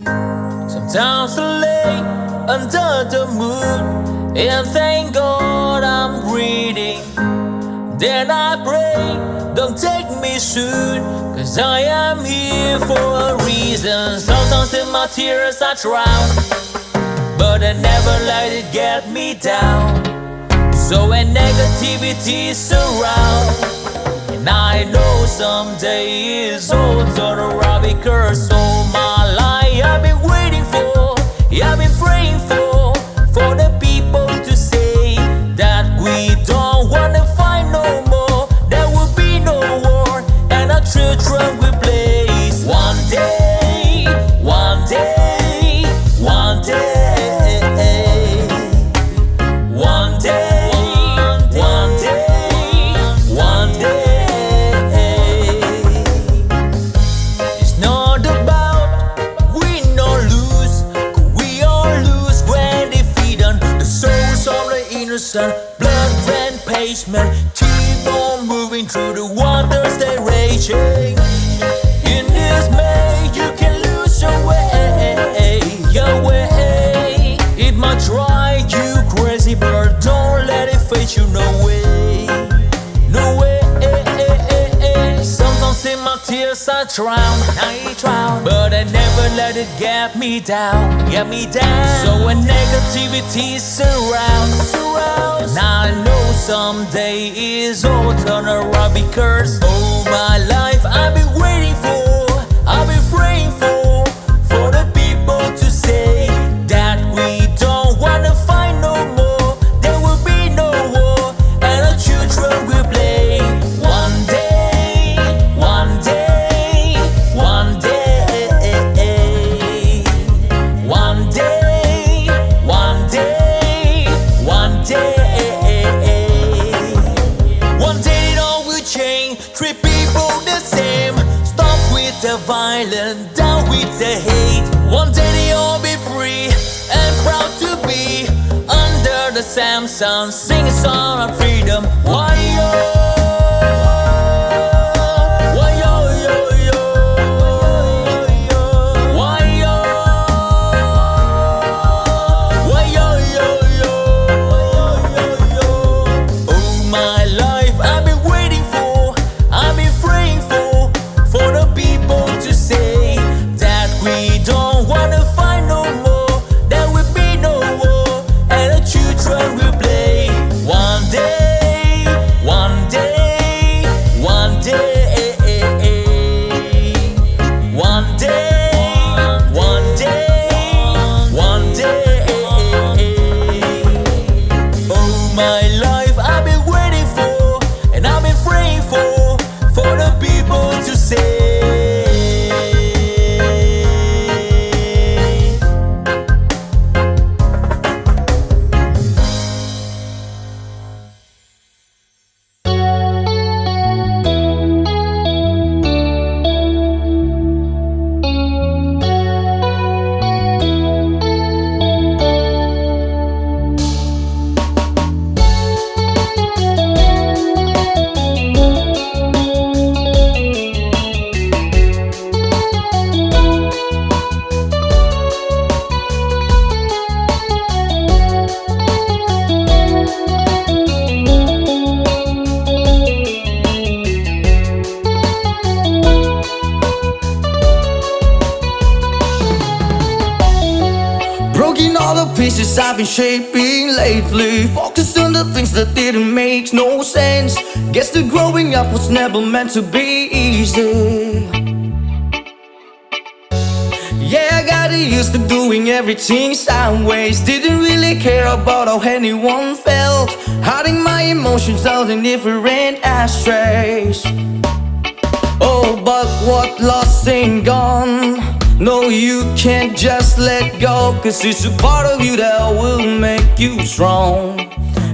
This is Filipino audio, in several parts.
Sometimes I lay under the moon and thank God I'm breathing. Then I pray, don't take me soon, 'cause I am here for a reason. Sometimes in my tears I drown, but I never let it get me down. So when negativity surround, and I know someday it's all turn around, because all my life I've been waiting for, I've been praying for the people to say that we don't wanna fight no more. There will be no war, and our children will blaze. One day, one day, one day, one day, one day, one day. It's not about win or lose, 'cause we all lose when defeat on the souls of the innocent. Blood ran pavement, keep on moving through the waters they raging. In this maze you can lose your way, your way. It might drive you crazy, but don't let it face you, no way, no way. Sometimes in my tears I drown, but I never let it get me down, get me down. So when negativity surrounds, and I know someday it's all turn around, because all my life I've been waiting for, I've been praying for the people to say that we don't wanna fight no more. There will be no war, and our children will play. One day, one day, one day, one day, one day, one day. One day it all will change, treat people the same. Stop with the violence, down with the hate. One day they all be free and proud to be under the same sun, sing a song of freedom. Why yo? Why yo yo yo? Why yo? Why yo yo yo? All my life I've been waiting for, I've been praying for the people to say that we don't wanna fight no more. There will be no war, and the children will play. One day, one day, one day, one day, one day, one day. All my life I've been waiting for, and I've been praying for the people to say. Broken all the pieces I've been shaping lately, focused on the things that didn't make no sense. Guess the growing up was never meant to be easy. Yeah, I got used to doing everything sideways, didn't really care about how anyone felt, hiding my emotions out in different ashtrays. Oh, but what lost ain't gone. No, you can't just let go, 'cause it's a part of you that will make you strong.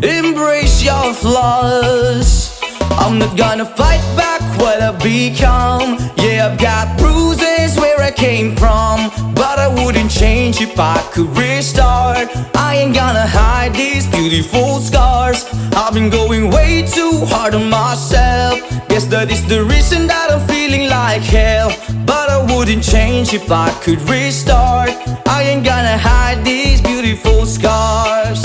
Embrace your flaws. I'm not gonna fight back what I become. Yeah, I've got bruises where I came from, but I wouldn't change if I could restart. I ain't gonna hide these beautiful scars. I've been going way too hard on myself. Guess that is the reason that I'm feeling feeling like hell, but I wouldn't change if I could restart. I ain't gonna hide these beautiful scars.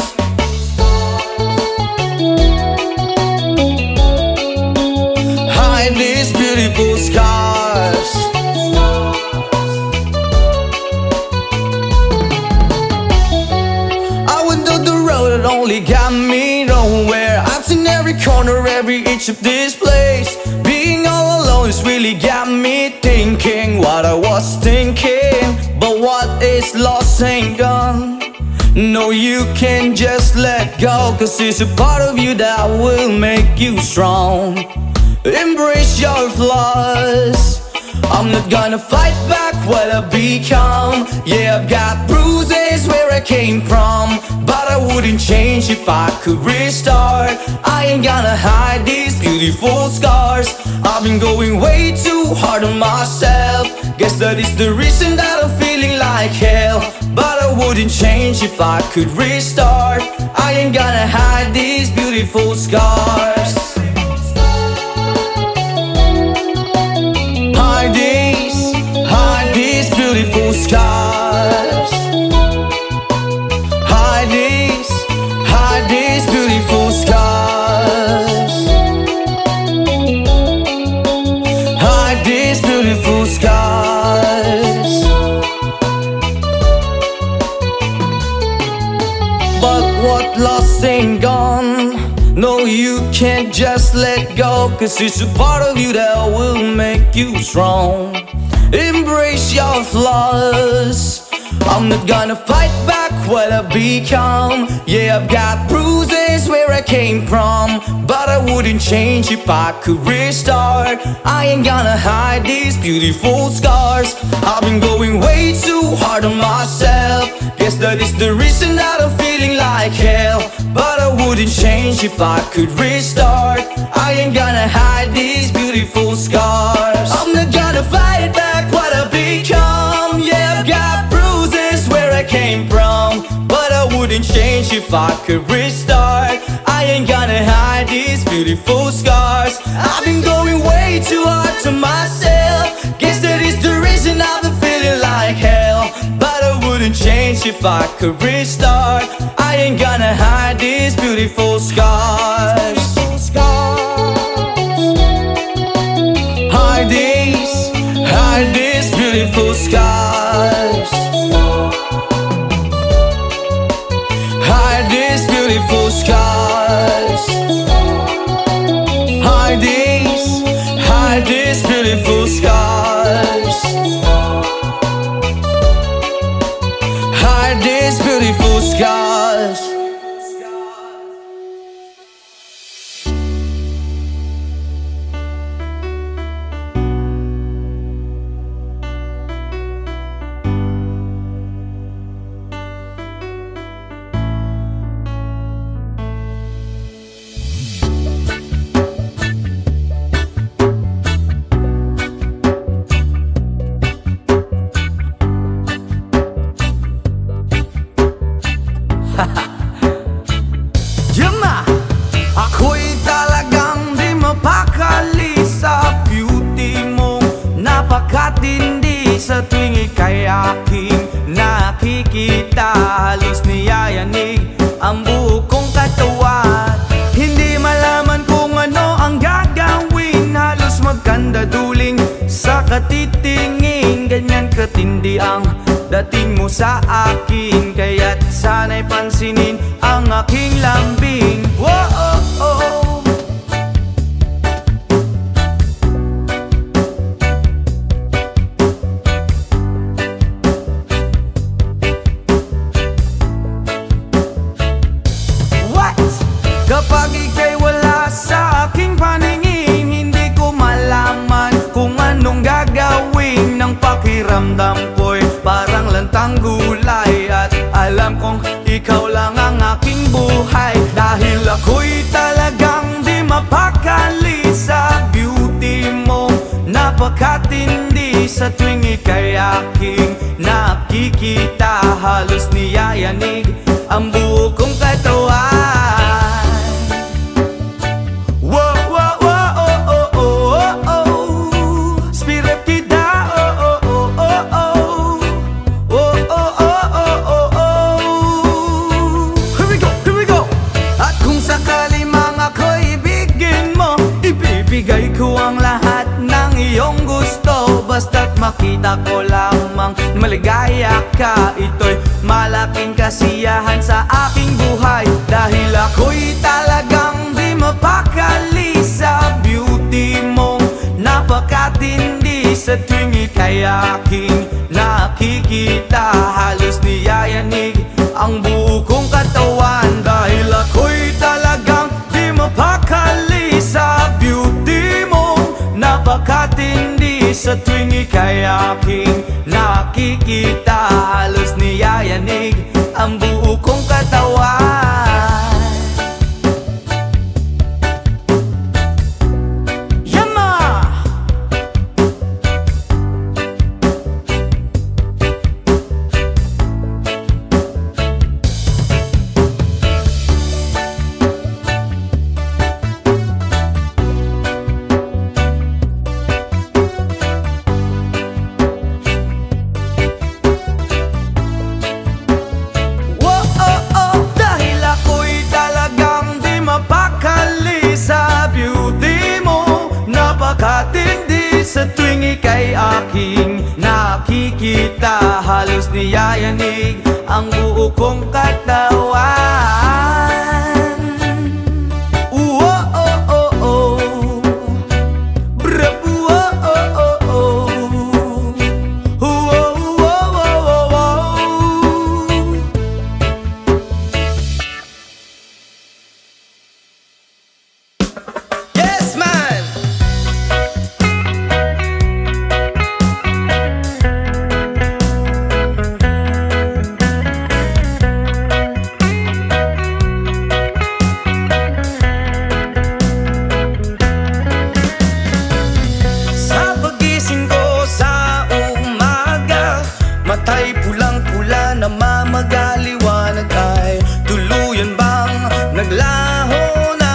Hide these beautiful scars. I went down the road that only got me nowhere. I've seen every corner, every inch of this place. Being all alone has really got me thinking what I was thinking. But what is lost ain't gone. No, you can't just let go, 'cause it's a part of you that will make you strong. Embrace your flaws. I'm not gonna fight back what I become. Yeah, I've got bruises where I came from, but I wouldn't change if I could restart. I ain't gonna hide these beautiful scars. I've been going way too hard on myself. Guess that is the reason that I'm feeling like hell, but I wouldn't change if I could restart. I ain't gonna hide these beautiful scars. Hide these beautiful scars. Hide these beautiful scars. Hide these beautiful scars. But what lost ain't gone. No, you can't just let go, 'cause it's a part of you that will make you strong. Embrace your flaws. I'm not gonna fight back what I become. Yeah, I've got bruises where I came from, but I wouldn't change if I could restart. I ain't gonna hide these beautiful scars. I've been going way too hard on myself. Guess that is the reason that I'm feeling like hell, but I wouldn't change if I could restart. I ain't gonna hide these beautiful scars. I'm not gonna fight back what I become. Yeah, I've got bruises where I came from, but I wouldn't change if I could restart. I ain't gonna hide these beautiful scars. I've been going way too hard to myself. Guess that is the reason I've been feeling like hell, but I wouldn't change if I could restart. I ain't gonna hide these beautiful scars. Hide these beautiful scars. Hide these beautiful scars. Hide these beautiful scars. Hide these beautiful scars. Yama! Ako'y talagang di mapakali sa beauty mo. Napakatindi sa tuwing ika'y aking nakikita. Halos niyayanig ang buo kong katawan. Hindi malaman kung ano ang gagawin. Halos magkandaduling sa katitingin. Ganyan katindi ang dating mo sa akin, kaya't sana'y pansinin ang aking lambing. Whoa, oh, oh. What? Kapag ika'y wala sa aking paningin, hindi ko malaman kung anong gagawin. Ng pakiramdam ko'y parang lantang gulay, at alam kong ikaw lang ang aking buhay. Dahil ako'y talagang di mapakali sa beauty mo. Napakatindi sa tuwing ika'y aking nakikita. Halos niyayanig ang buo kong katawan. Whoa, whoa, whoa, oh, oh, oh, oh, oh. makita ko lamang maligaya ka. Ito'y malaking kasiyahan sa aking buhay, dahil ako'y talagang di mapakali sa beauty mong napakatindi. Sa tuwing ika'y aking nakikita, halos niyayanig ang buo kong katawan. Dahil ako'y talagang di mapakali sa beauty mong napakatindi. Sa tuwing ika'y aking nakikita, halos niyayanig ang buo kong katawan. Sa tuwing ika'y aking nakikita, halos niyayanig ang buo kong katawan. Yes, man! Matay pulang-pula na mamagaliwanag ay tuluyan bang naglaho na?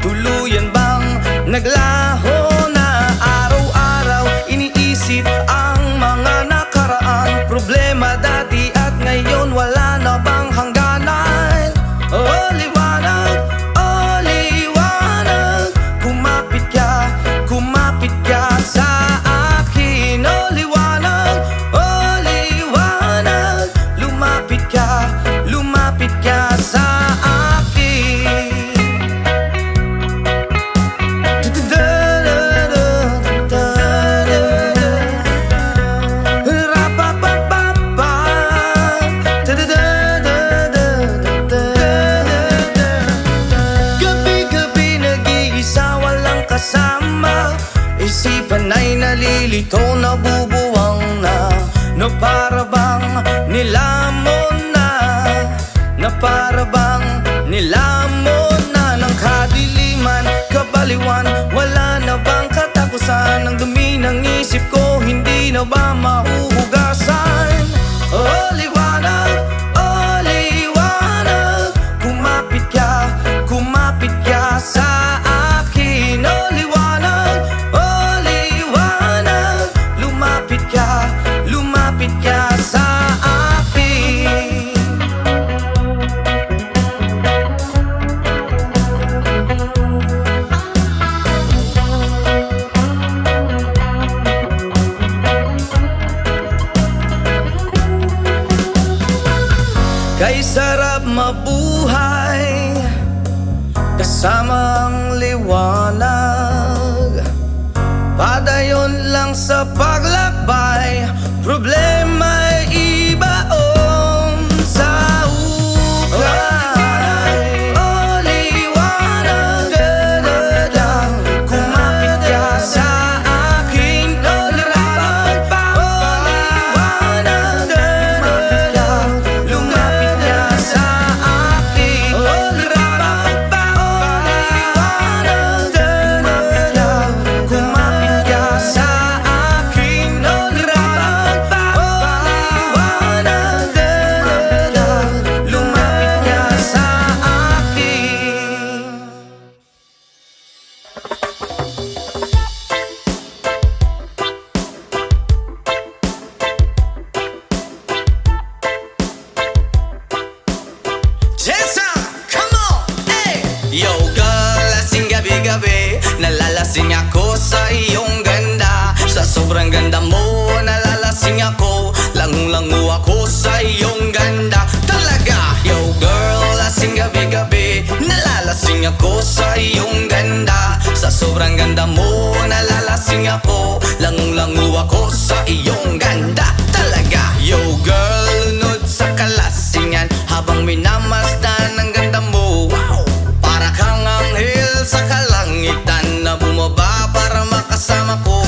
Tuluyan bang naglaho na? Araw-araw iniisip ang mga nakaraan, problema dati at ngayon wala na bang hangganan? Oh liwanag, kumapit ka sa akin. Oh liwanag, lumapit ka sa akin. Gabi-gabi nag-iisa walang kasama, isipan ay nalilito, nabubuwang na para bang nilamon na para bang nilamon na ng kadiliman, kabaliwan. Wala na bang katapusan? Ang dumi ng isip ko hindi na ba mahuhugasan? Oh liwanag, kumapit ka sa akin. Oh liwanag, lumapit ka sa akin. Kay sarap mabuhay kasama ang liwanag, padayon lang sa paglakbay, problema'y ibaon sa ukay. Oh liwanag, kumapit ka sa akin. Oh liwanag, lumapit ka sa akin. Oh liwanag, kumapit ka sa akin. Oh liwanag, lumapit ka sa akin. Jessa, come on, hey! Yo girl, lasing gabi-gabi, nalalasing ako sa iyong ganda. Sa sobrang ganda mo ako sa iyong ganda. Sa sobrang ganda mo, nalalasing ako. Langung-langu ako sa iyong ganda. Talaga, yo girl, lunod sa kalasingan habang minamasdan ang ganda mo. Para kang anghel sa kalangitan na bumaba para makasama ko.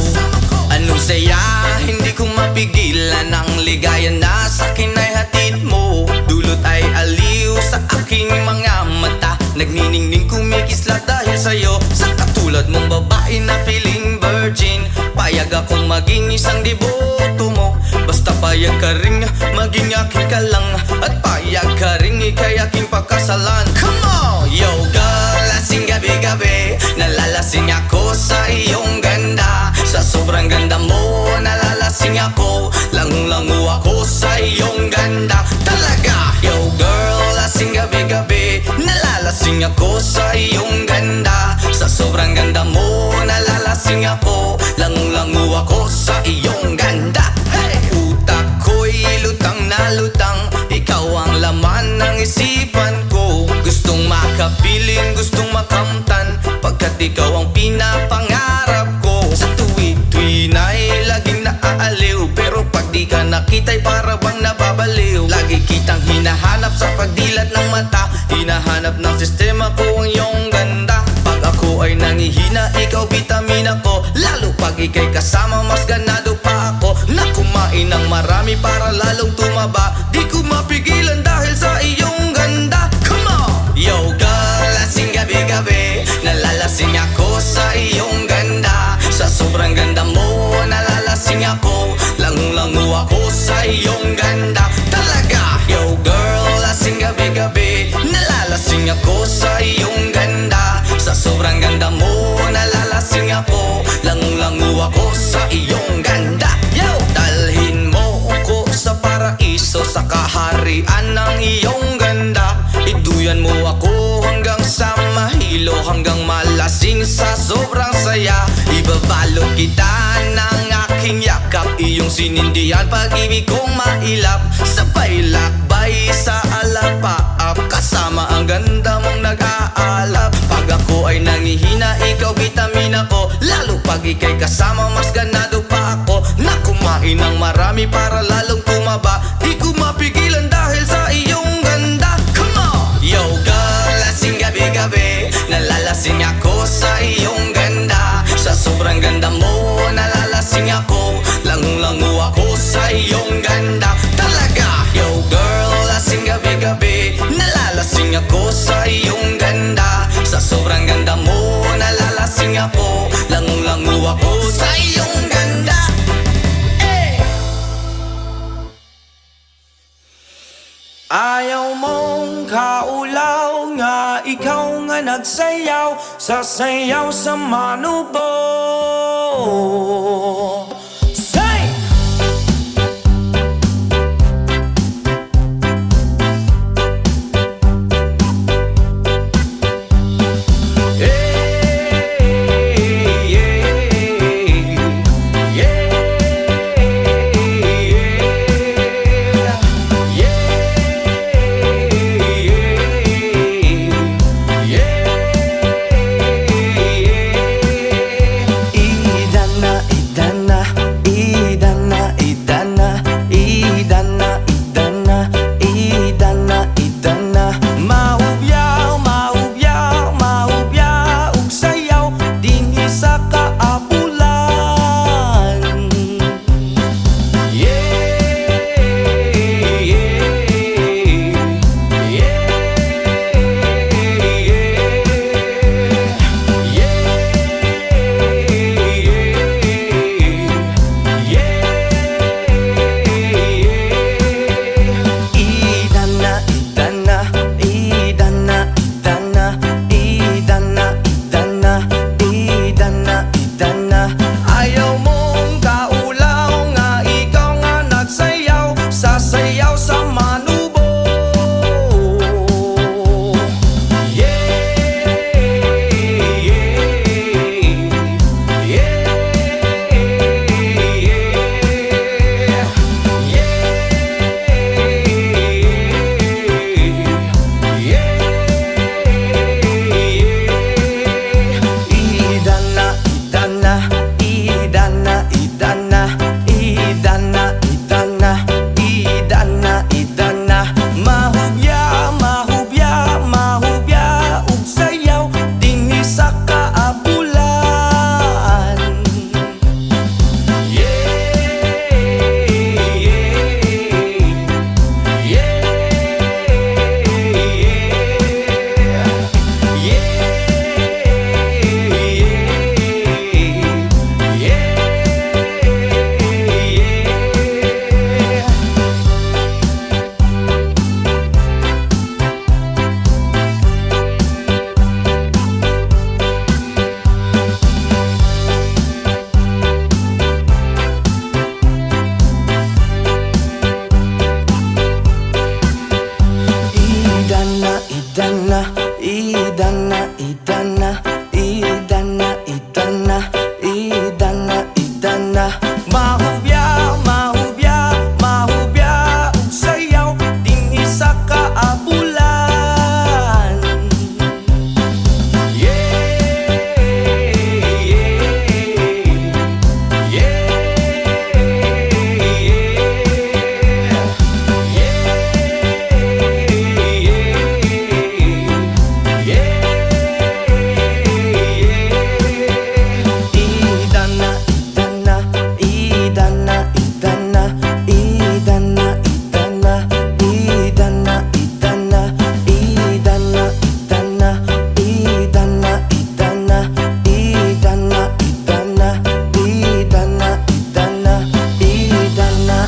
Anong saya, hindi ko mapigilan ang ligaya na sa'kin ay hatid mo. Dulot ay aliw sa aking mga mata, nagniningning kumikislat dahil sa'yo. Sa katulad mong babae na piling virgin, payag akong maging isang deboto mo. Basta payag ka ring maging aking ka lang, at payag ka ring ikay aking pagkasalan. Come on! Yo girl, lasing gabi-gabi, nalalasing ako sa iyong ganda. Sa sobrang ganda mo, nalalasing ako. Langung-langu ako sa iyong ganda. Talaga, yo girl, lasing gabi-gabi, nalalasing ako sa iyong ganda. Sa sobrang ganda mo, nalalasing ako. Langung-langu ako sa iyong ganda. Hey! Utak ko'y lutang na lutang, ikaw ang laman ng isipan ko. Gustong makapiling, gustong makamtan, pagkat ikaw ang pinapangarap ko. Sa tuwi-tuwi na'y laging naaaliw, pero pag di ka nakita'y para bang nababaliw. Lagi kitang hinahanap sa pagdilat ng mata, hinahanap ng sistema ko ang iyong ganda. Pag ako ay nangihina, ikaw vitamina ko. Lalo pag ika'y kasama, mas ganado pa ako na kumain ng marami para lalong tumaba. Di ko mapigilan dahil sa iyong ganda. Come on! Yo girl, lasing gabi-gabi, nalalasing ako sa iyong ganda. Sa sobrang ganda mo, nalalasing ako. Langung-langu ako sa iyong ganda. Talaga, yo girl, lasing gabi-gabi, nalalasing ako sa iyong ganda. Sa sobrang ganda mo, nalalasing ako. Langung-langu ako sa iyong ganda. Yo! Dalhin mo ako sa paraiso, sa kaharian ng iyong ganda. Iduyan mo ako hanggang sa mahilo, hanggang malasing sa sobrang saya. Ibabalot kita ng aking yakap, iyong sinindihan pag-ibig kong mailap. Sabay lakbay sa alapaap, kasama ang ganda mong nag-aalap. Pag ako ay nangihina, ikaw vitamina ko. Lalo pag ika'y kasama, mas ganado pa ako na kumain ng marami para lalong tumaba. Di ko mapigilan dahil sa iyong ganda. Come on! Yo girl, lasing gabi-gabi, nalalasing ako sa iyong ganda. Sa sobrang ganda mo, nalalasing ako. Langung-langu ako sa iyong ganda. Talaga, yo girl, lasing gabi-gabi, nalalasing ako sa iyong ganda. Sa sobrang ganda mo, nalalasing ako. Langung-langu ako sa iyong ganda. Ayaw mong kaulaw nga, ikaw nga nagsayaw sa sayaw sa manubo. Say!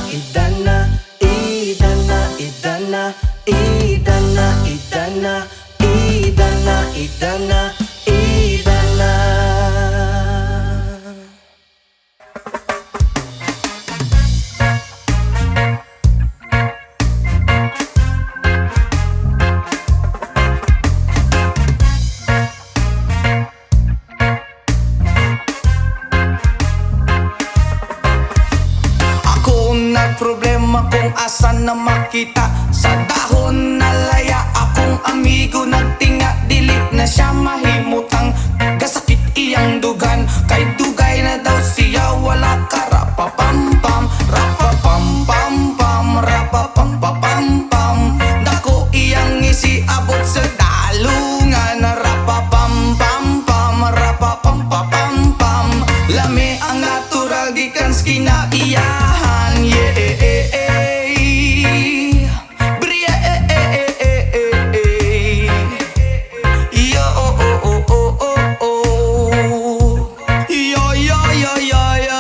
idana, idana, idana, idana, idana, idana, idana, idana. Ako nagproblema kung asan na makita. Sa dahon na laya akong amigo nagtinga. Dili na siya mahimutang gasakit iyang dugan. Kay dugay na daw siya wala ka. Rapapampam, rapapampampam, rapapampapampam. Dako iyang isiabot sa dalungan. Rapapampampam, rapapampapampam. Lami ang natural gikan sa kinaiyahan. Bria yo yo yo yo yo yo.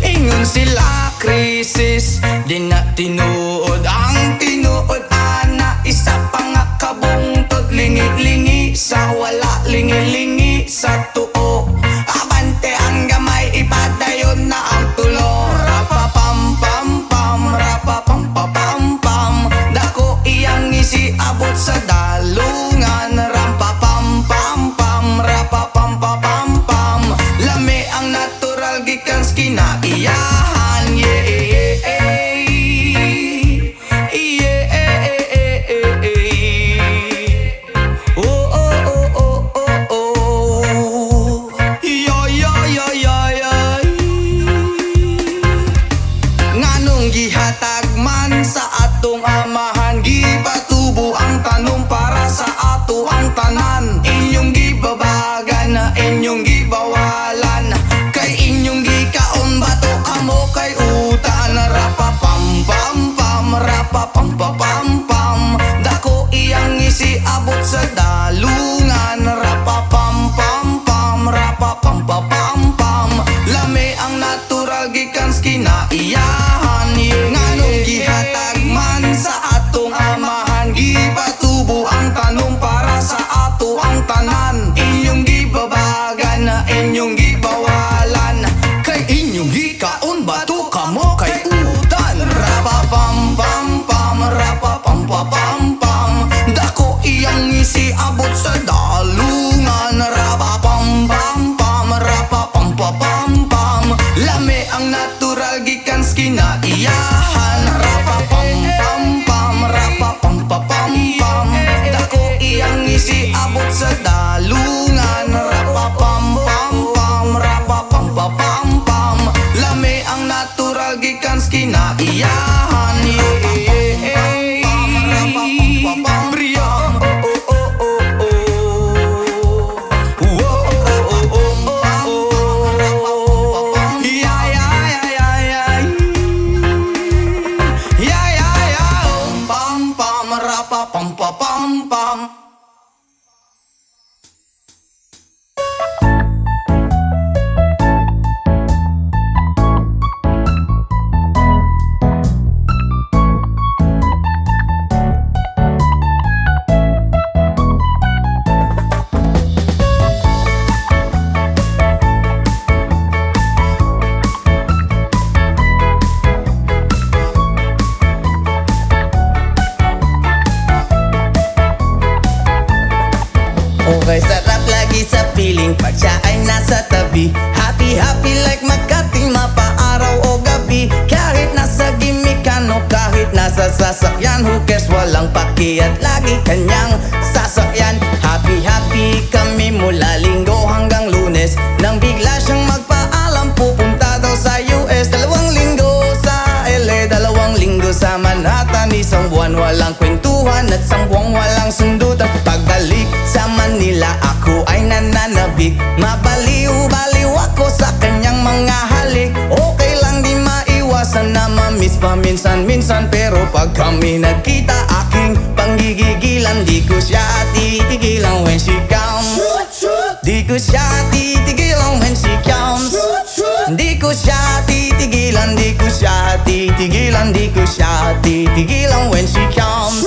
Ingon sila krisis, di na tinuod ang tinuod ana. Isa pa nga kabungtod, lingi-lingi sa wala, lingi-lingi sa tuo. Abante ang gamay, ipadayon na ang tulo. Rapapampampam, rapapampapampam. Dako iyang isiabot sa dalungan. Rampapampampam, rapapampapampam. Lami ang natural gikan sa kinaiyahan. Oh, oh, oh, oh, oh, oh. Yo, yo, yo, yo, yo. Nganong gihatag man sa atong amahan, gipatubo ang tanong para sa ato ang tanan. Inyong gibabagan na inyong gibawalan, kay inyong gikaon bato kamo kay utan. Rapapampampam, rapapampapampam. Dako iyang isiabot sa dalungan. Rapapampampam, rapapampapampam. Lami ang natural gikan sa kinaiyahan. Nganong gihatag man sa atong amahan, gipatubo ang tanong para sa ato ang tanan. Inyong gibabagan na inyong gibawalan, kay inyong gikaon bato kamo kay utan. Rapapampampam, rapapampapampam. Dako iyang isiabot sa dalungan. Rapapampampam, rapapampapampam. Lami ang natural gikan sa kinaiyahan. Rapapampampam, rapapampapampam. Dako iyang isiabot sa dalungan. Rapapampampam, rapapampapampam. Lami ang natural gikan sa kinaiyahan. Bria, oh, oh, oh, oh, oh. Whoa, oh, oh, oh, oh, oh. Yeah, yeah, yeah, yeah, yeah. Yeah, yeah, yeah. Pam, pam, rapapam, pam, pam. Okay, sarap lagi sa piling pag siya ay nasa tabi. Happy, happy like Makati, mapaaraw o gabi. Kahit nasa gimikan o kahit nasa sasakyan, who cares, walang pakiat, lagi kanyang sasakyan. Happy, happy kami mula Linggo hanggang Lunes. Nang bigla siyang magpaalam, pupunta daw sa US. 2 linggo sa LA, 2 linggo sa Manhattan. Isang buwan walang kwentuhan at 1 buwang walang sundutan. Pagbalik sa Manila, ako ay nananabik. Mabaliw-baliw ako sa kanyang mga halik. Okay lang di maiwasan na ma-miss paminsan-minsan. Pero pag kami nagkita, aking panggigigilan. Di ko siya titigilan when she comes. Di ko siya titigilan when she comes. Di ko siya titigilan, di ko siya titigilan, di ko siya titigilan when she comes.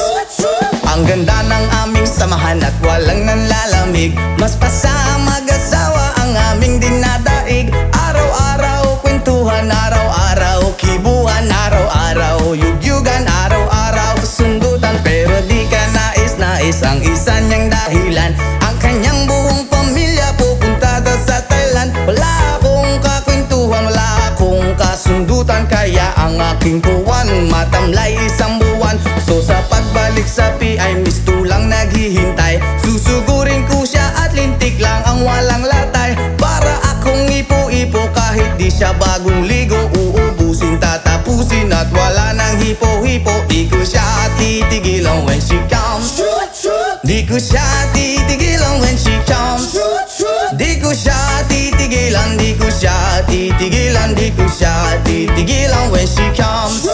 Ang ganda ng aming samahan at walang nanlalamig. Mas pasa mag-asawa ang aming dinadaig. Araw-araw kwentuhan, araw-araw kibuhan, araw-araw yugyugan, araw-araw sundutan. Pero di ka nais-nais ang isa niyang dahilan. Ang kanyang buong pamilya pupunta daw sa Thailand. Wala akong kakwentuhan, wala akong kasundutan. Kaya ang aking puwan matamlay isang buwan. So sa pagbalik sa ay mistulang naghihintay. Susugurin ko siya at lintik lang ang walang latay. Para akong ipo-ipo kahit di siya bagong ligo. Uubusin, tatapusin at wala nang hipo-hipo. Di ko siya titigilan when she comes. Di ko siya titigilan when she comes. Di ko siya titigilan, di ko siya titigilan, di ko siya titigilan when she comes.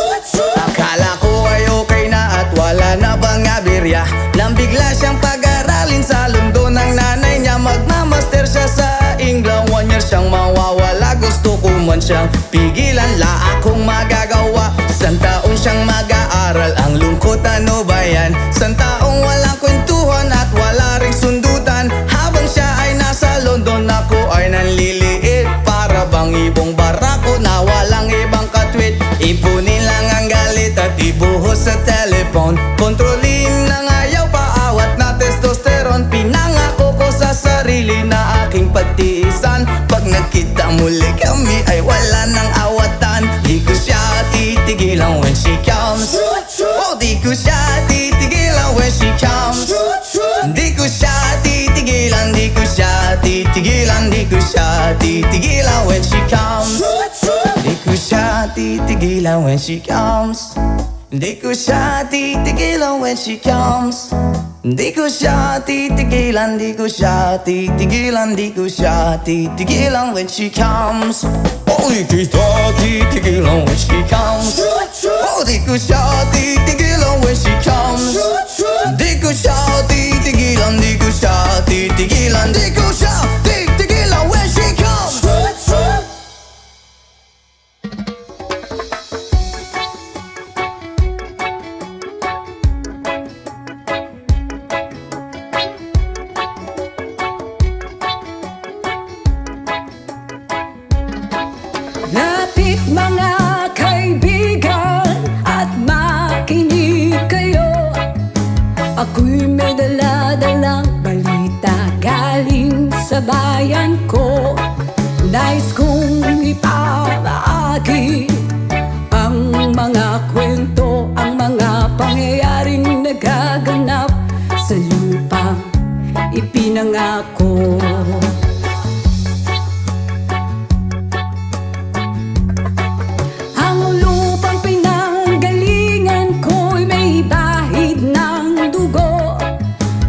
Akala ko ay okay na at wala na bang aberya. Nang bigla siyang pag-aralin sa London ng nanay niya. Magmamaster siya sa England, 1 year siyang mawawala. Gusto ko man siyang pigilan, la akong magagawa. Isang taon siyang mag-aaral, ang lungkot ano ba yan? Isang taong walang kwentuhan at wala ring sundutan. Habang siya ay nasa London, ako ay nanliliit. Para bang ibong barako na walang ibang katwit. Ipunin lang ang galit at ibuhos sa telepon. Kontrolin ng ayaw, paawat na testosterone. Pinangako ko sa sarili na aking pagtiisan. Pag nagkita muli kami ay wala nang awatan. Di ko siya titigilan when she comes. Oh, di ko siya titigilan when she comes. Di ko siya titigilan, di ko siya titigilan, di ko siya titigilan when she comes. Di ko siya titigilan when she comes. Di ko siya titigilan when she comes. Di ko siya titigilan, di ko siya titigilan, di ko siya titigilan when she comes. Oh, di ko siya titigilan when she comes. Oh, di ko siya titigilan when she comes. Di ko siya titigilan, di ko siya titigilan, di ko siya titigilan when she comes. Lapit mga kaibigan at makinig kayo. Ako'y may dala-dalang balita galing sa bayan ko. Nais kong ipabahagi ang mga kwento, ang mga pangyayaring nagaganap sa lupang ipinangako.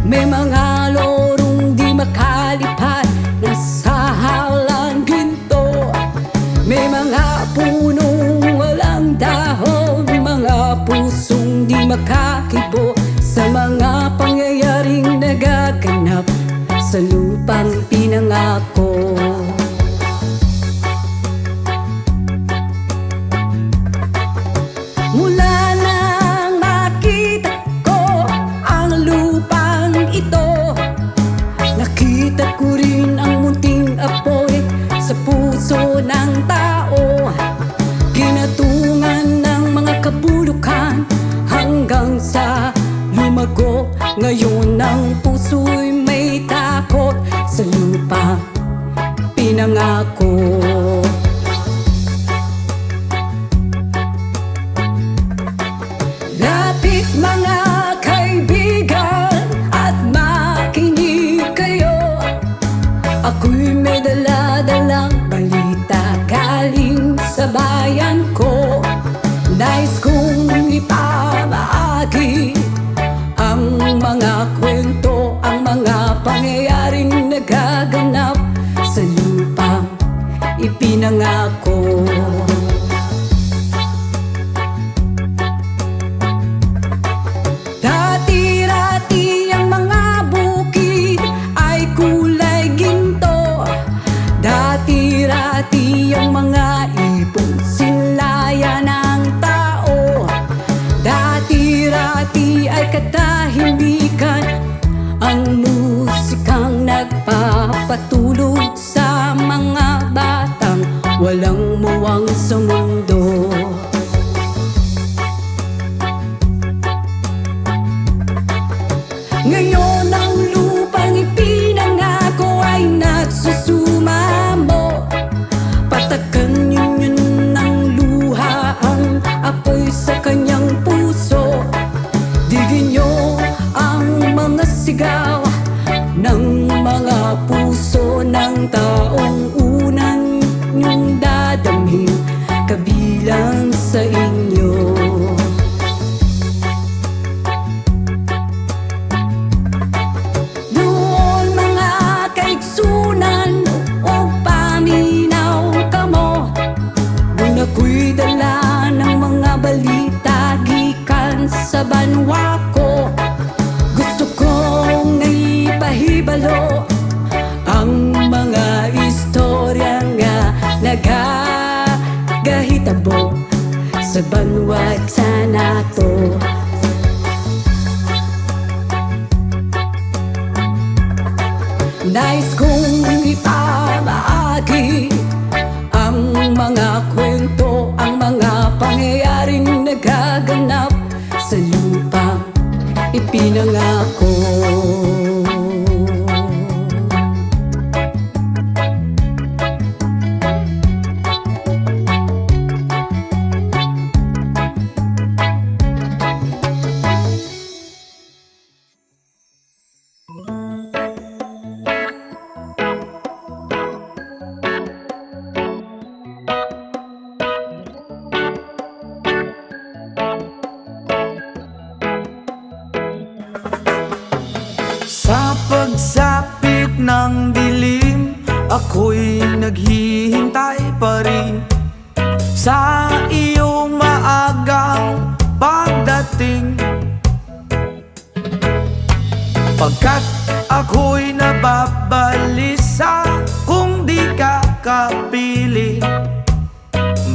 May mga lorong di makalipad na sa halang ginto. May mga punong walang dahon, mga pusong di makakibo sa mga pangyayaring nagaganap sa lupang pinangako. Mula nang makita ko ang lupang ito, nakita ko rin ang munting apoy sa puso ng tao. Ginatungan ng mga kabulukan hanggang sa lumago. Ngayon ang puso'y may takot sa lupang pinangako. Lapit mga kaibigan at makinig kayo. Ako'y may dala-dalang balita galing sa bayan ko. Nais kong ipabahagi ang mga kwento, ang mga pangyayaring nagaganap sa lupang ipinangako. Dati-rati ang mga bukid ay kulay ginto. Dati-rati ang mga sa kanyang puso. Digin nyo ang mga sigaw ng mga puso ng taong unang nyong dadamhin kabilang sa inyo. Doon mga kaigsunan o paminaw kamo, kung ako'y dala ng mga balita gikan sa banwa ko. Gusto kong ipahibalo ang mga istorya nga nagagahitabo sa banwa sa nato. Nais kong ipamahagi ang mga kwento, ang mga pangyayaring nagaganap sa lupang ipinangako. Sa pagsapit ng dilim, ako'y naghihintay pa rin sa iyong maagang pagdating. Pagkat ako'y nababalisa kung di ka kapiling.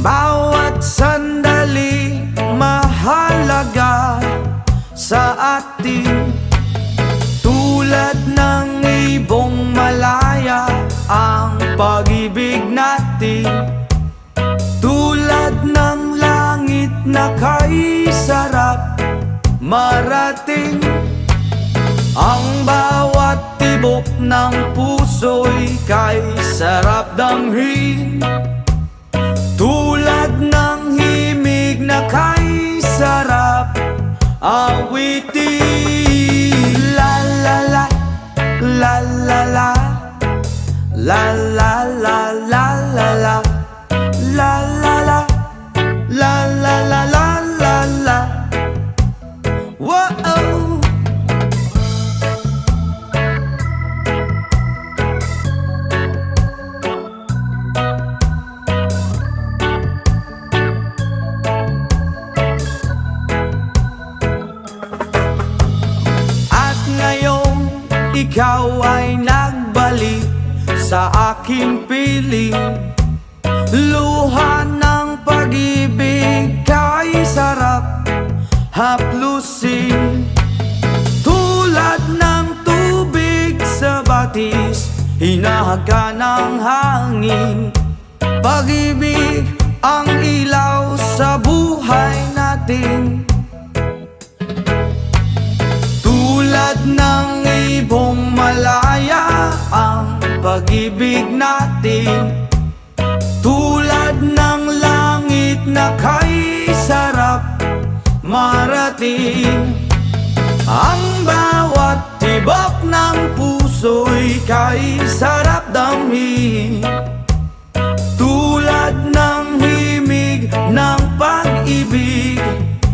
Bawat sandali mahalaga sa atin. Tulad ng ibong malaya ang pag-ibig natin. Tulad ng langit na kay sarap marating. Ang bawat tibok ng puso'y kay sarap damhin. Tulad ng himig na kay sarap awitin. La la la, la la la, la la la la la la, la la la, la la la la la la. Whoa. Ikaw ay nagbalik sa aking piling. Luha ng pag-ibig kay sarap haplusin. Tulad ng tubig sa batis, hinahaga ng hangin. Pag-ibig ang ilaw sa buhay natin. Tulad ng ibong malaya ang pag-ibig natin. Tulad ng langit na kay sarap marating. Ang bawat tibok ng puso'y kay sarap damhin. Tulad ng himig ng pag-ibig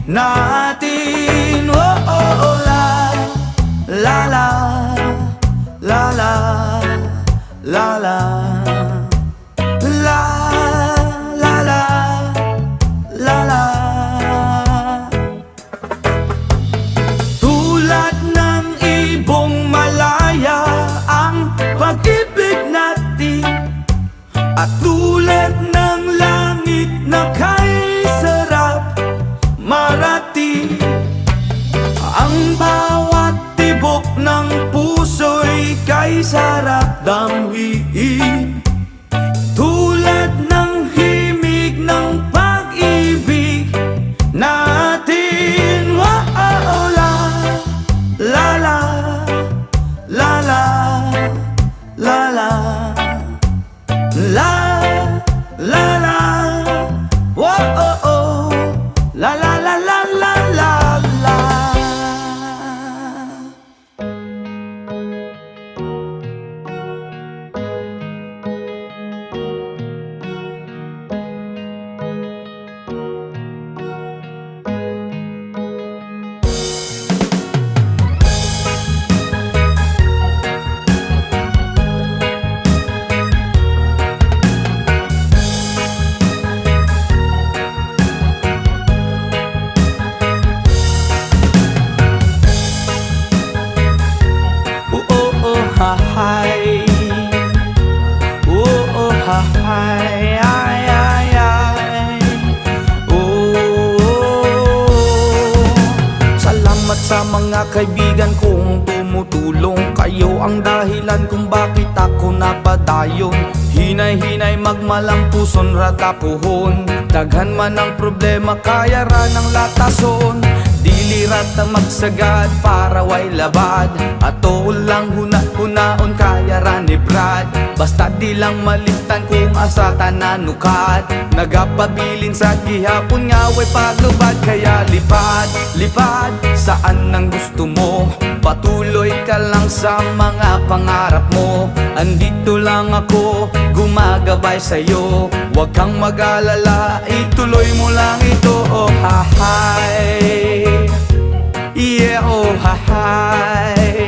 natin. Oh, oh, oh, la la la la la la la la la la la. Tulad ng ibong malaya ang pag-ibig natin. At tulad ng langit na kay sarap marating. Ang bawat tibok ng puso'y kay sarap damhin. Tulad ng himig ng pag-ibig natin. Oh, oh, la la la la la la la la la la. Oh, oh, oh, la la la. sa mga kaibigan kong tumutulong. Kayo ang dahilan kung bakit ako napadayon. Hinay-hinay magmalampuson ratapuhon. Daghan man ang problema kaya ra ng latason. Dili rata magsagad para way labad. Ato lang huna-hunaon kaya ra ni Brad. Basta di lang malimtan kung asa tananukat. Nagapabilin sa gihapon nga way paglubad. Kaya lipad, lipad saan ang gusto mo. Patuloy ka lang sa mga pangarap mo. Andito lang ako, gumagabay sa'yo. Huwag kang mag-alala, ituloy mo lang ito. Oh hahay, yeah oh hahay,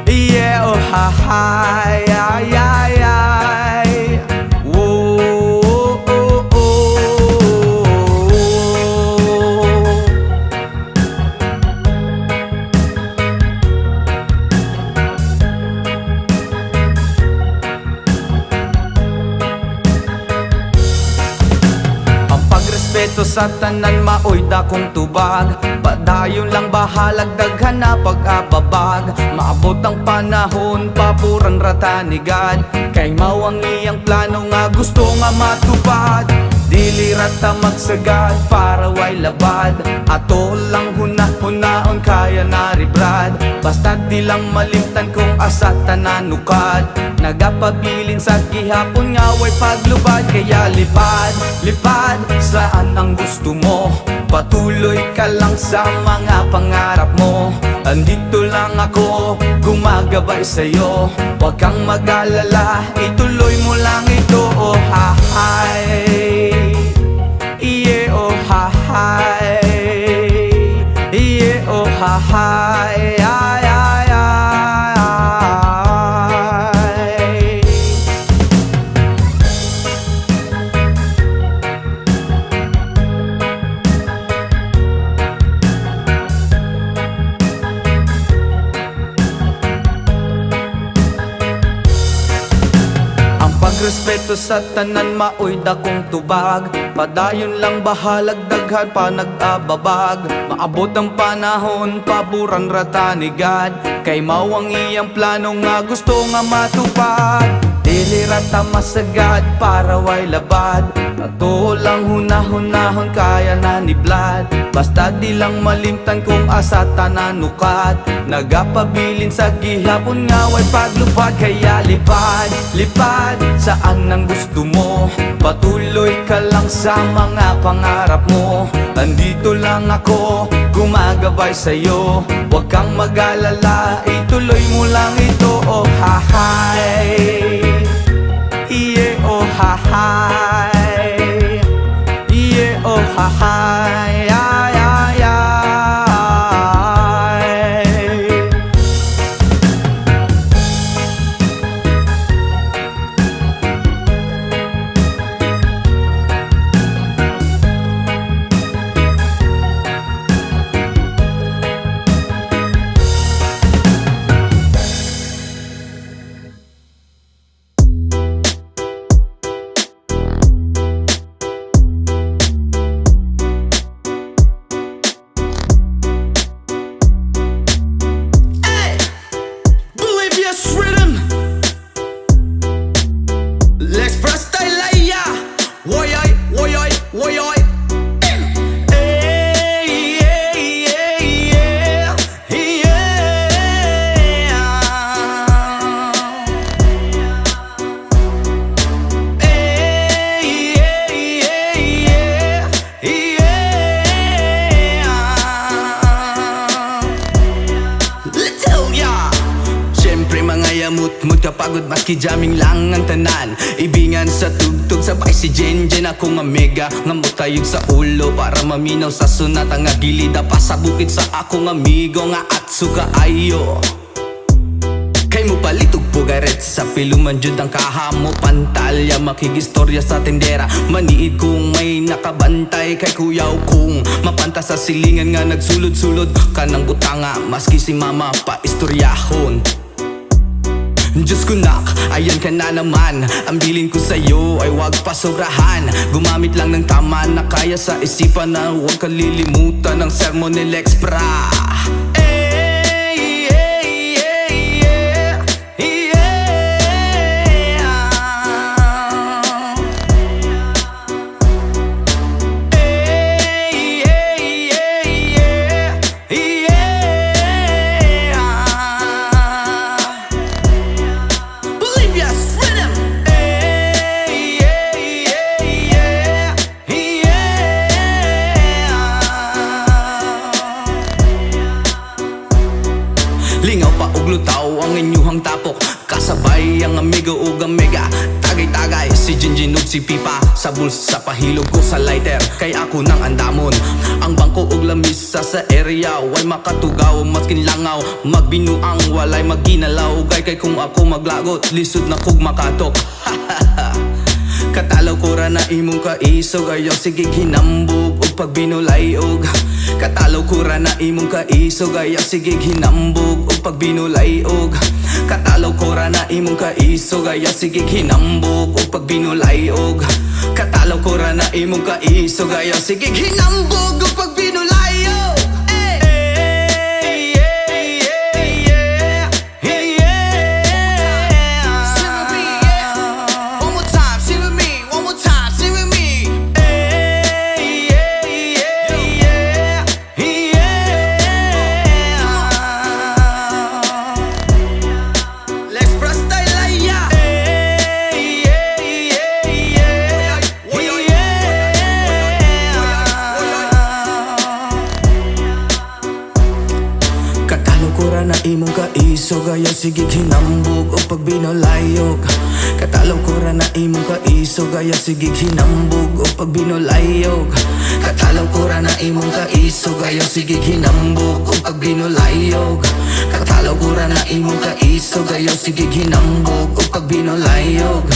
yeah oh hahay, ay ay ay. Whoa, oh, oh, oh. Ang pagrespeto sa tanan maoy dakong tubag. Padayon lang bahalag daghan na pag-ababag. Maabot ang panahon papuran rata ni God. Kay mao ang iyang plano nga gusto nga matupad. Dili rata magsagad para way labad. Ato lang huna-hunaon kaya na ri Brad. Basta di lang malimtan kung asa tananukat. Nagapabilin sa gihapon nga way paglubad. Kaya lipad, lipad saan ang gusto mo. Patuloy ka lang sa mga pangarap mo. Andito lang ako, gumagabay sa'yo. Huwag kang mag-alala, ituloy mo lang ito. Oh hahay, yeah oh hahay, yeah oh hahay, ay ay ay. Pagrespeto sa tanan maoy dakong tubag. Padayon lang bahalag daghan pa nag-ababag. Maabot ang panahon paburan rata ni God. Kay mao ang iyang plano nga gusto nga matupad. Dili rata masagad para way labad. Ato lang huna-hunahon kaya na ni Vlad. Basta di lang malimtan kung asa tananukat. Nagapabilin sa gihapon nga way paglupad. Kaya lipad, lipad saan ang gusto mo. Patuloy ka lang sa mga pangarap mo. Andito lang ako, gumagabay sa'yo. Huwag kang mag-alala, ituloy mo lang ito. Oh hahay, yeah oh hahay, yeah oh hahay, ay ay ay. Kapagod maski jamming lang ang tanan. Ibingan sa tugtog sabay si Jenjen. Ako nga mega nga mutayog sa ulo para maminaw sa sunata nga gilida pa sa bukid sa akong amigo nga atsu kaayo. Kay mo palitog pugaret sa piluman jud ang kahamo pantalya. Makigistorya sa tendera maniid kung may nakabantay. Kay kuyaw kung mapanta sa silingan nga nagsulod-sulod ka ng butanga maski si mama pa istoryahon. Diyos ko nak, ayan ka na naman. Ang bilin ko sa'yo ay wag pasobrahan. Gumamit lang ng tama na kaya sa isipan, na huwag kalilimutan ng sermon ni Lex Pra. Lingaw pa ug lutaw ang inyuhang tapok, kasabay ang amigo ug amiga. Tagay-tagay si Jinjin ug si Pipa, sa bulsa pahilog ko sa lighter, kay ako nang andamon. Ang bangko ug lamisa sa area, way makatugaw maskin langaw. Magbinuang walay maginalaw, kay kung ako maglagot, lisod na kog makatok. Katalaw ko ra na imong kaisog, ayaw sige hinambog ug pagbinulay og. Katalaw ko ra na imong kaisog, ayaw sige hinambog ug pagbinulay og. Katalaw ko ra na imong kaisog, ayaw sige hinambog ug pagbinulay og. Katalaw ko ra na imong kaisog, ayaw sige hinambog ug pagbinulay og. Kura na imong kaisog, ayaw sige hinambog o pagbinolayog. Katalaw kura na imong kaisog, ayaw sige hinambog o pagbinolayog. Katalaw kura na imong kaisog, ayaw sige hinambog o pagbinolayog. Katalaw kura na imong kaisog, ayaw sige hinambog o pagbinolayog.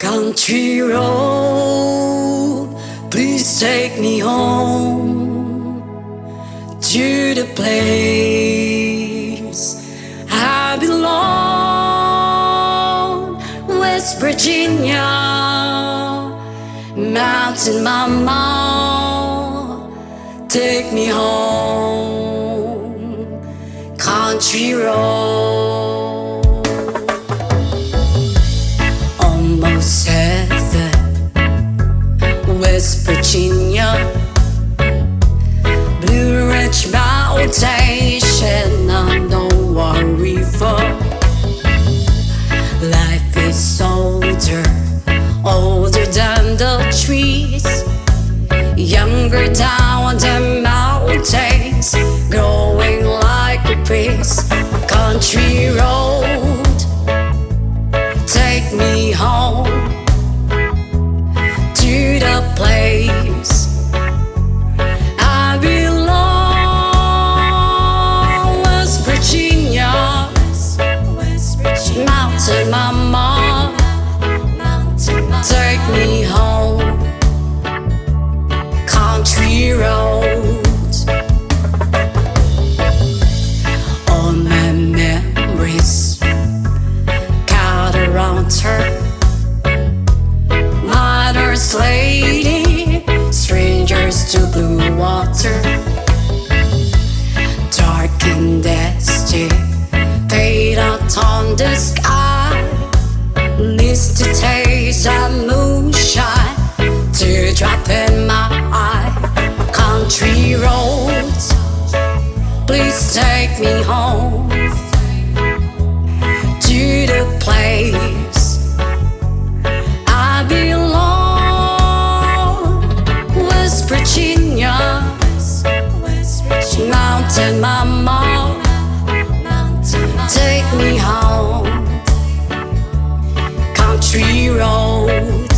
Country road, please take me home to the place I belong. West Virginia, Mountain Mama, take me home. Country road. Almost heaven, West Virginia, Blue Ridge Mountain, Shenandoah River. Life is older, older than the trees, younger down the mountains, growing like a breeze. Country road, take me home to the place I belong. West Virginia, Mountain Mama, take me home. Country roads, all my memories around her. Mother's lady, strangers to blue water. Dark and dusty, fade out on the sky. Needs to taste that moonshine, teardrop in my eye. Country roads, please take me home to the place I belong. West Virginia, Mountain Mama, take me home. Country road,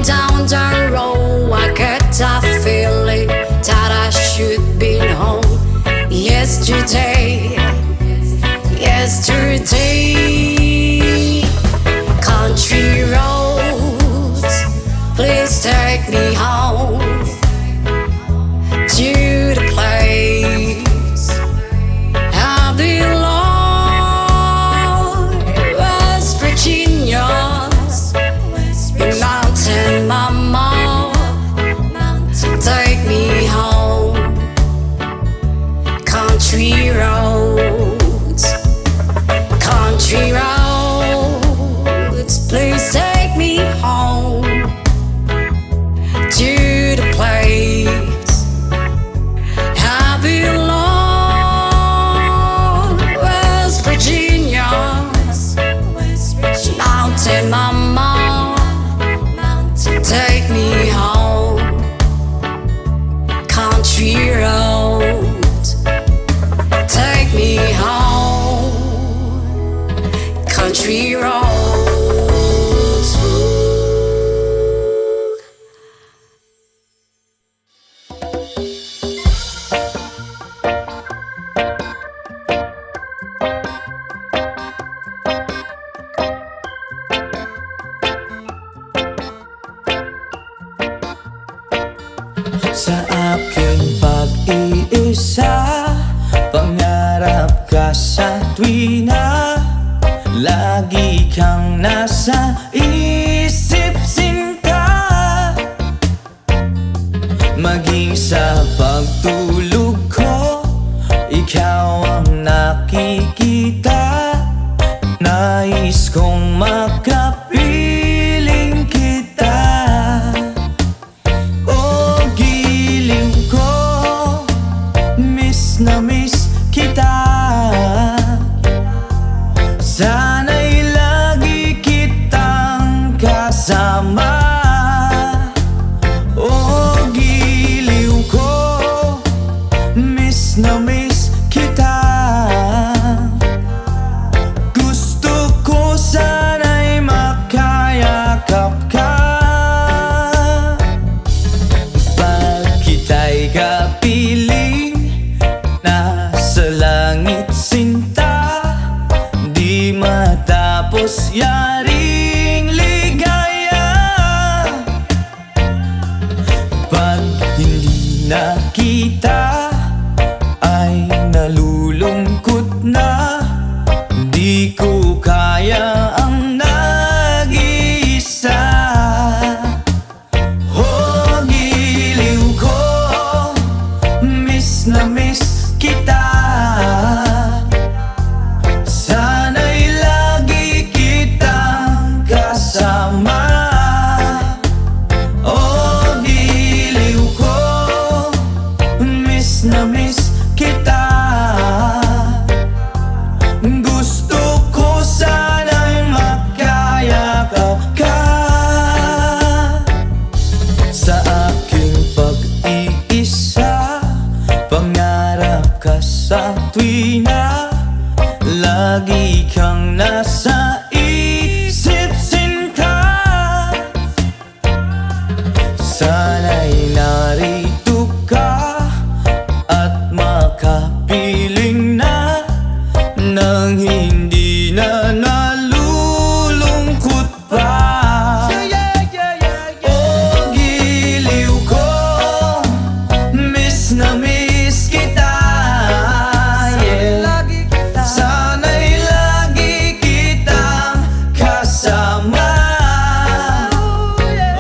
down the road, I get a feeling that I should be home. Yesterday, country roads, please take me home to the place I belong. West Virginia, mountain mama, take me home. Country roads, please take me home to the place I belong. West Virginia, mountain mama, take me home. Country roads, take me home. Country roads. Sa aking pag-iisa, pangarap ka sa tuwina, lagi kang nasa isip sinta. Maging sa pagtulog ko, ikaw ang nakikita. Nais kong makapiling kita. Oh, giliw ko, miss na miss kita. Sana'y lagi kitang kasama. Oh, giliw ko, miss na miss kita. Gusto ko sana'y makayakap ka. Pag kita'y kapiling, nasa langit sinta, di matapos yaring ligaya. Pag hindi na kita, ay nalulungkot na. Di ko kaya ang nag-iisa. Oh, giliw ko, miss na miss kita. Sana'y lagi kitang kasama. Oh, giliw ko, miss na miss kita. Gusto ko sana'y makayakap ka. Sa aking pag-iisa, pangarap ka sa tuwina, lagi kang nasa isip sinta. Sana'y narito ka at makapiling na, nang hindi na nalulungkot pa. Oh, giliw ko, miss na miss kita. Yeah. Sana'y lagi kitang kasama.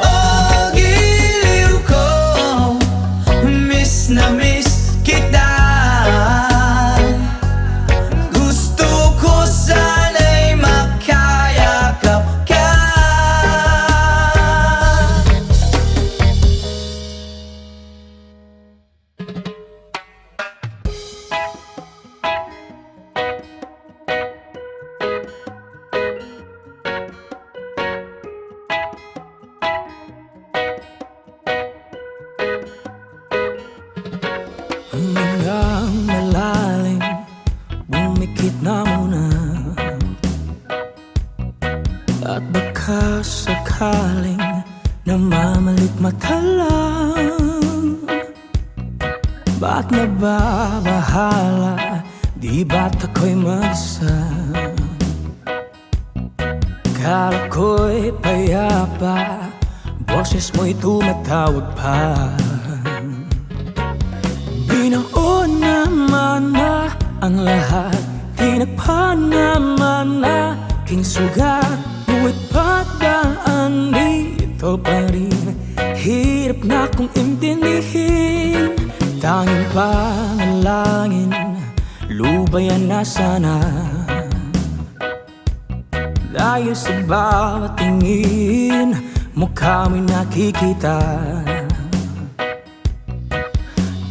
Oh, giliw ko, miss na miss kita. Gusto ko sana'y makayakap ka. Hanggang malalim, bumikit na muna. At baka sakaling namamalikmata lang. Ba't nababahala? Di ba't ako'y mag-isa? Kala ko'y payapa, boses mo'y tumatawag pa. Binaon naman na ang lahat, tinagpa naman na aking sugat. Ngunit padaan dito pa rin, hirap na kong intindihin. Tanging panalangin, lubayan na sana. Dahil sa bawat tingin, mukha mo'y nakikita.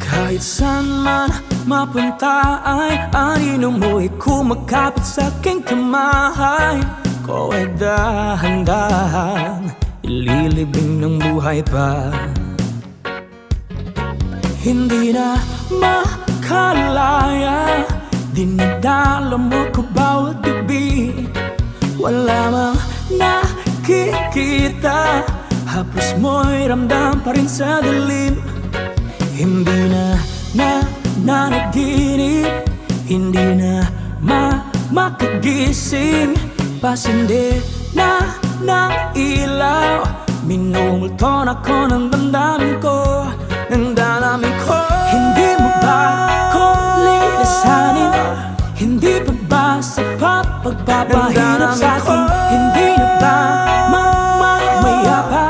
Kahit saan man mapunta ay anino mo'y kumakapit sa aking kamay. Ko ay dahan-dahan ililibing ng buhay pa. Hindi na makalaya, dinadala mo ko bawat gabi. Wala mang nakikita, haplos mo'y ramdam pa rin sa dilim. Hindi na nanaginip, hindi na makagising. Pasindi na ng ilaw, minumulton ako ng damdamin ko, ng damdamin ko. Hindi mo ba ako lilisanin? Hindi pa ba sapat pagpapahirap sa'kin? Hindi na ba mamayapa?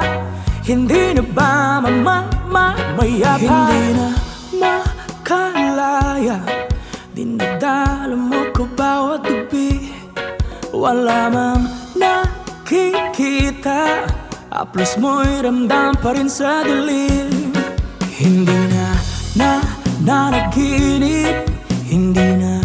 Hindi na ba mamayapa? Hindi na makalaya, dinadala mo ko bawat gabi. Wala mang nakikita, haplos mo'y ramdam pa rin sa dilim. Hindi na nanaginip, hindi na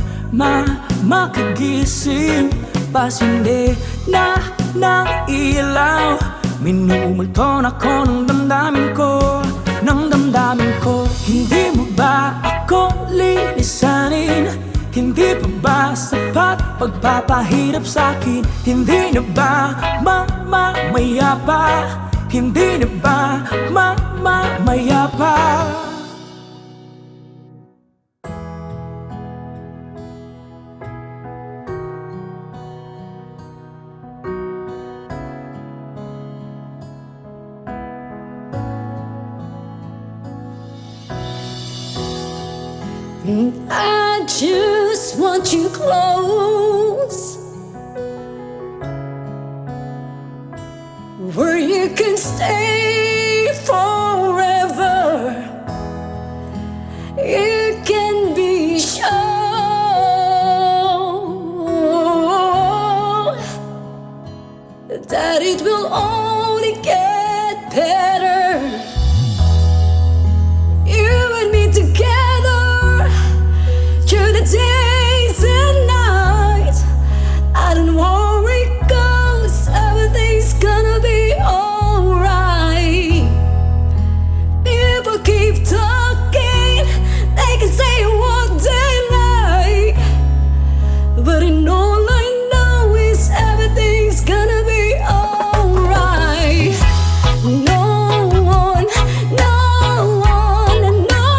makagising. Pasindi na ng ilaw, minumulton ako ng damdamin ko, ng damdamin ko. Hindi mo ba ako lilisanin? Hindi pa ba sapat pagpapahirap sa'kin? Hindi na ba mamayapa? Hindi na ba mamayapa? I just want you close, where you can stay forever. You can be sure that it will only get better. You and me together through the days and nights. I don't worry, 'cause everything's gonna be alright. People keep talking, they can say what they like, but in all I know is everything's gonna be alright. No one, no one, no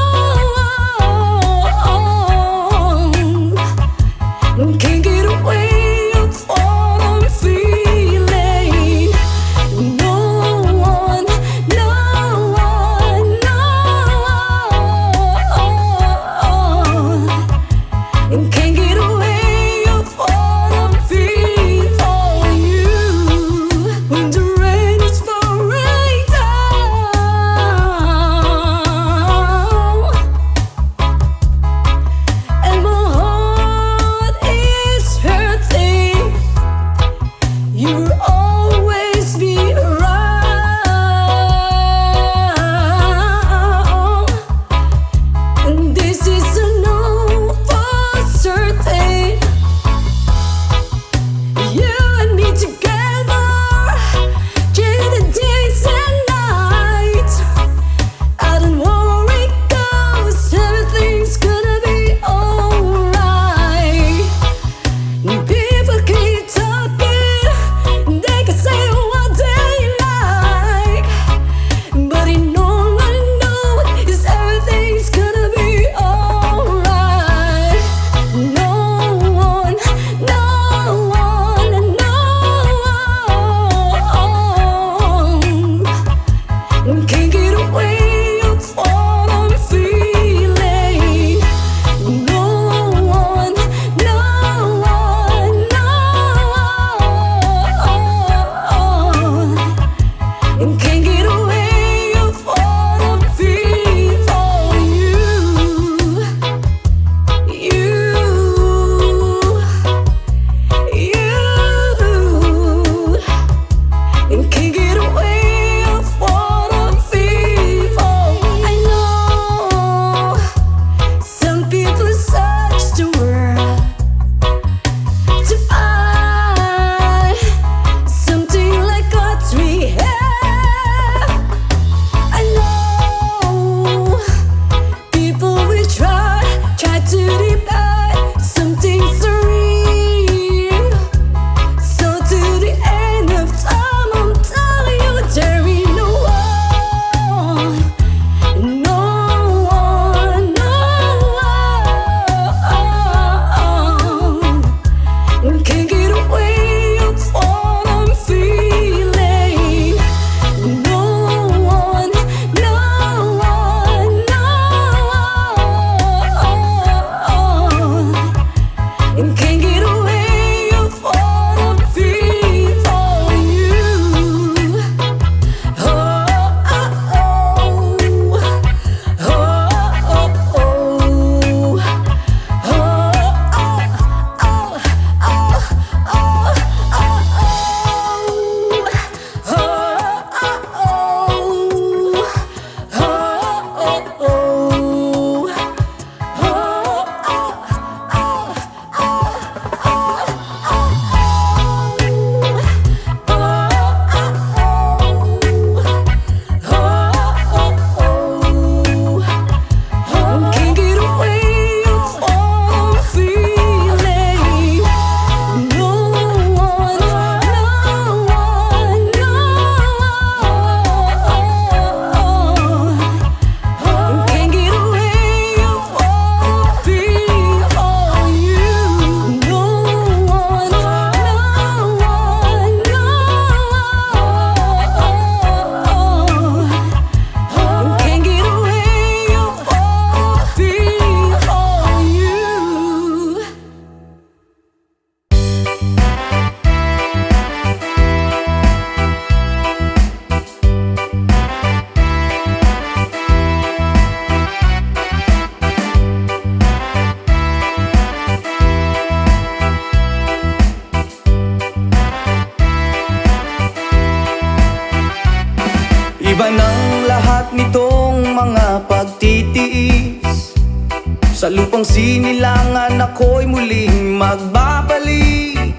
one can't get away from what I'm feeling. No one, no one, no one can't get away from what I'm feeling for you. When the rain is falling down and my heart is and can't get away. You're falling free for you. Oh, oh, oh. Oh, oh, oh. Can't get away, you're falling free. No one, no one, no. Can't get away, you're falling free for you. No one, no one, no. Can't get away, you're falling free for you. Iba ng lahat nitong mga pagtitiis. Sa lupang sinilangan ako'y muling magbabalik.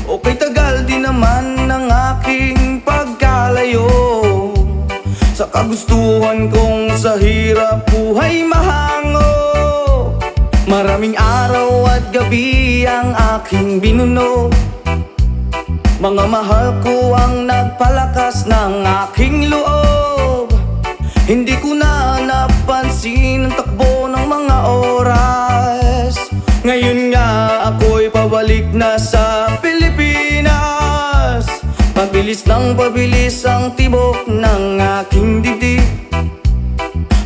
Okay, tagal din naman ng aking pagkalayo sa kagustuhan kong sa hirap buhay mahango. Maraming araw at gabi ang aking binuno. Mga mahal ko ang nagpalakas ng aking loob. Hindi ko na napansin ang takbo ng mga oras. Ngayon nga ako'y pabalik na sa Pilipinas. Pabilis ng pabilis ang tibok ng aking dibdib,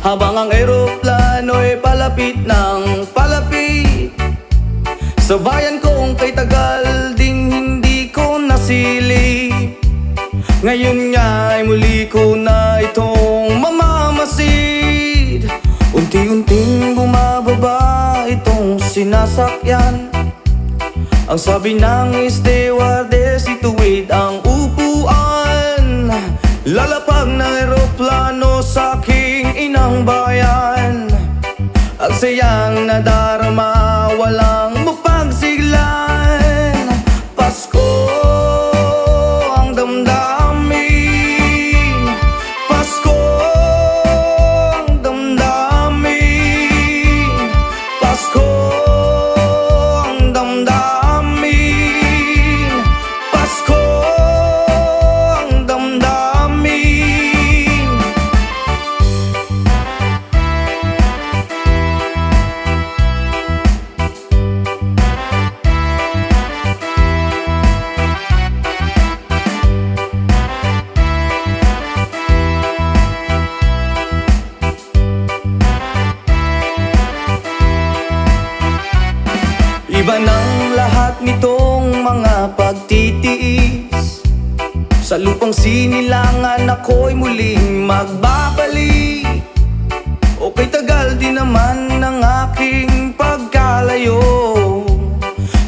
habang ang eroplano'y palapit ng palapit. Sa bayan kong kay tagal ding hindi ko nasilip. Ngayon nga ay muli ko na itong mamamasid. Unti-unting bumababa itong sinasakyan. Ang sabi ng stewardess, ituwid ang upuan. Lalapag ng eroplano sa aking inang bayan. Ang sayang nadarama, walang mapagsiglan. Pasko ang damdamin, Pasko ang damdamin, Pasko ang damdamin, Pasko ang damdamin. Iba ng lahat nitong mga pagtitiis. Sa lupang sinilangan ako'y muling magbabalik. Okay, tagal din naman ng aking pagkalayo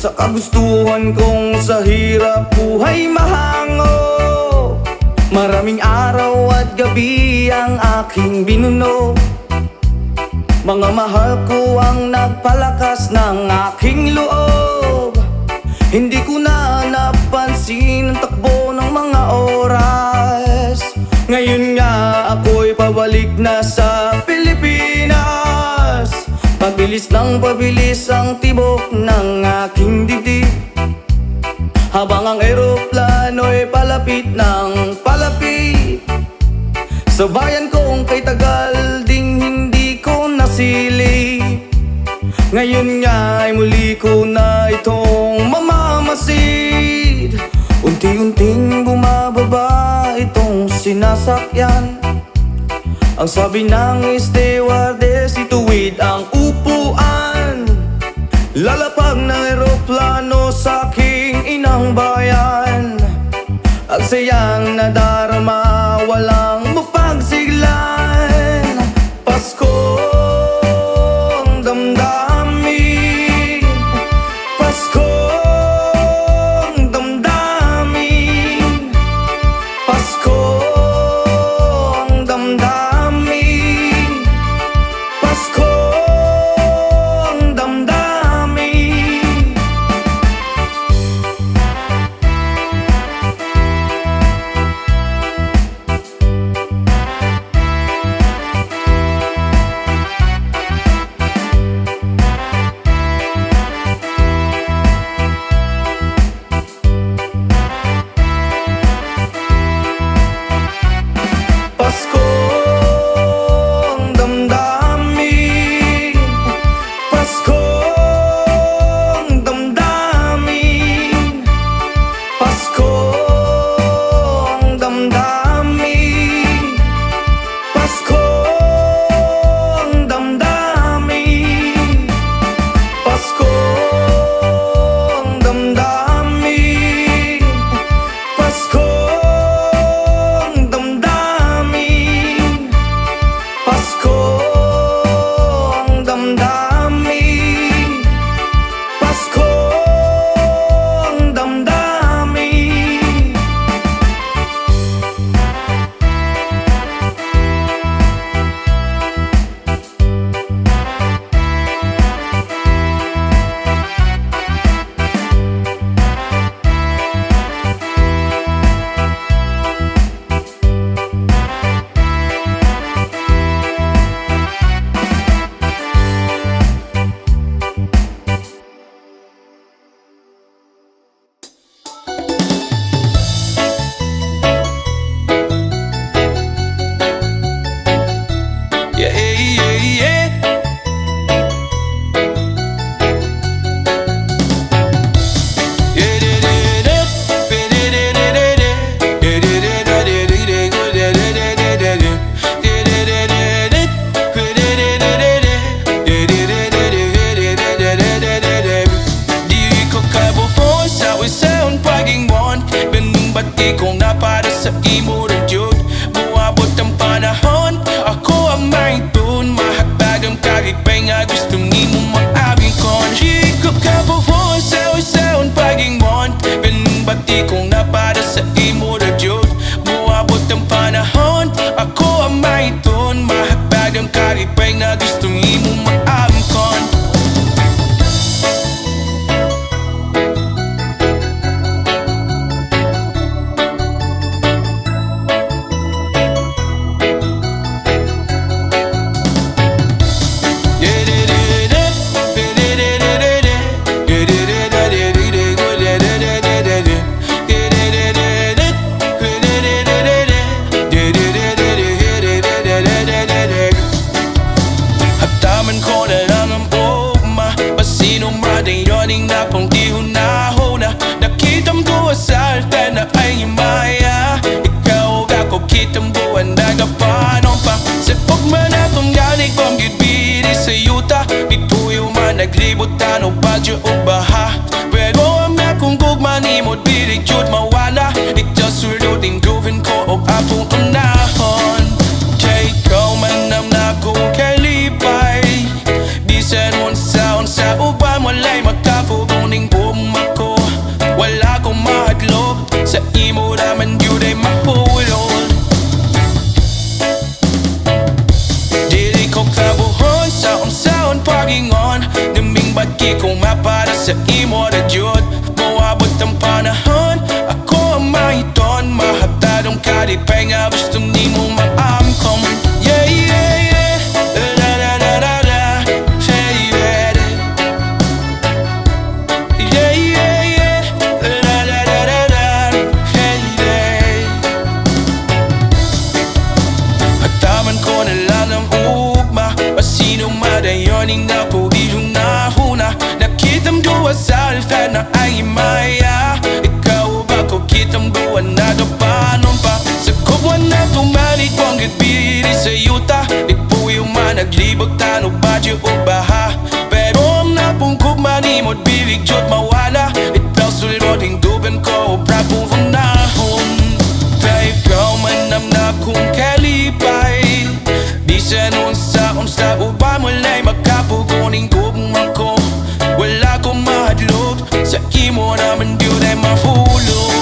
sa kagustuhan kong sa hirap buhay mahango. Maraming araw at gabi ang aking binuno. Mga mahal ko ang nagpalakas ng aking loob. Hindi ko na napansin ang takbo ng mga oras. Ngayon nga ako'y pabalik na sa Pilipinas. Pabilis ng pabilis ang tibok ng aking dibdib, habang ang eroplano'y palapit ng palapit. Sa bayan kong kay tagal ding hindi ko nasilip. Ngayon nga ay muli ko na itong mamamasid. Unti-unting bumababa itong sinasakyan. Ang sabi ng stewardess, ituwid ang upuan. Lalapag ng sayang nadarama, walang mapagsiglan. Paskong damdamin, Paskong damdamin, Paskong damdamin, Paskong damdamin. Paskong damdamin, Paskong damdamin, Paskong damdamin, Paskong damdamin, Paskong damdamin, Paskong damdamin, Paskong damdamin, Paskong damdamin. Yeah, yeah, yeah. Di ko kabuo sa isang pag-ingon, binubati kong na para sa imo rin yun. Buwabot ang panahon, ako ang may dun. Mahagpag ang kagipay nga gusto ni mo maabing kon. Di ko kabuo sa isang pag-ingon, binubati kong na para sa imo rin yun. Buwabot ang panahon, ako ang may dun. Mahagpag ang kagipay nga gusto ni mo maabing kon. Hataman ko na lang ang ugma, pasino madayuning na pang di hunahuna. Nakitang buwan sa altar na ay himaya, ikaw ako kitang buwan na kapanon pa. Sa pagman akong galing kong gibiri sa yuta, bituyo man naglibutan o bagyo o baha. Pero ang akong gugma ni mo dirig yun mawala, ikaw sulutin gawin ko o apong unahon. Kay ikaw man ang nakong kalipay, bisan mo sa uban walay makapuguning bumako. Wala kong mahadlok, sa imo naman yun ay mahulol. Dili ko kabuhon sa unsaon pag-ingon, naming bagi kong mapara sa imo na yun. Mawabot ang panahon, ako ang mahiton. Mahatadong kalipay nga gusto ni mo maamkom. Yeah, yeah, yeah. La la la la la. Yeah, yeah. Yeah, yeah, yeah. La la la la la. Yeah, yeah. Hataman ko na lang ang ugma, pasino madayoning na po di hunahuna. Nakitang duwa sa altar na ay maya, ikaw ba ko kitang buwan na kapanon pa. Sa kubwan na tumalik kong gitbiri sa yuta, ipuyo man naglibag tano badyo o baha. Pero ang napungkog manimod bibig jod mawala, itaw sulod hingdugan ko o prapong hunahon. sa uban wala'y makapuguning gugma ko. Wala ko mahadlok sa imo naman yun ay mahulog.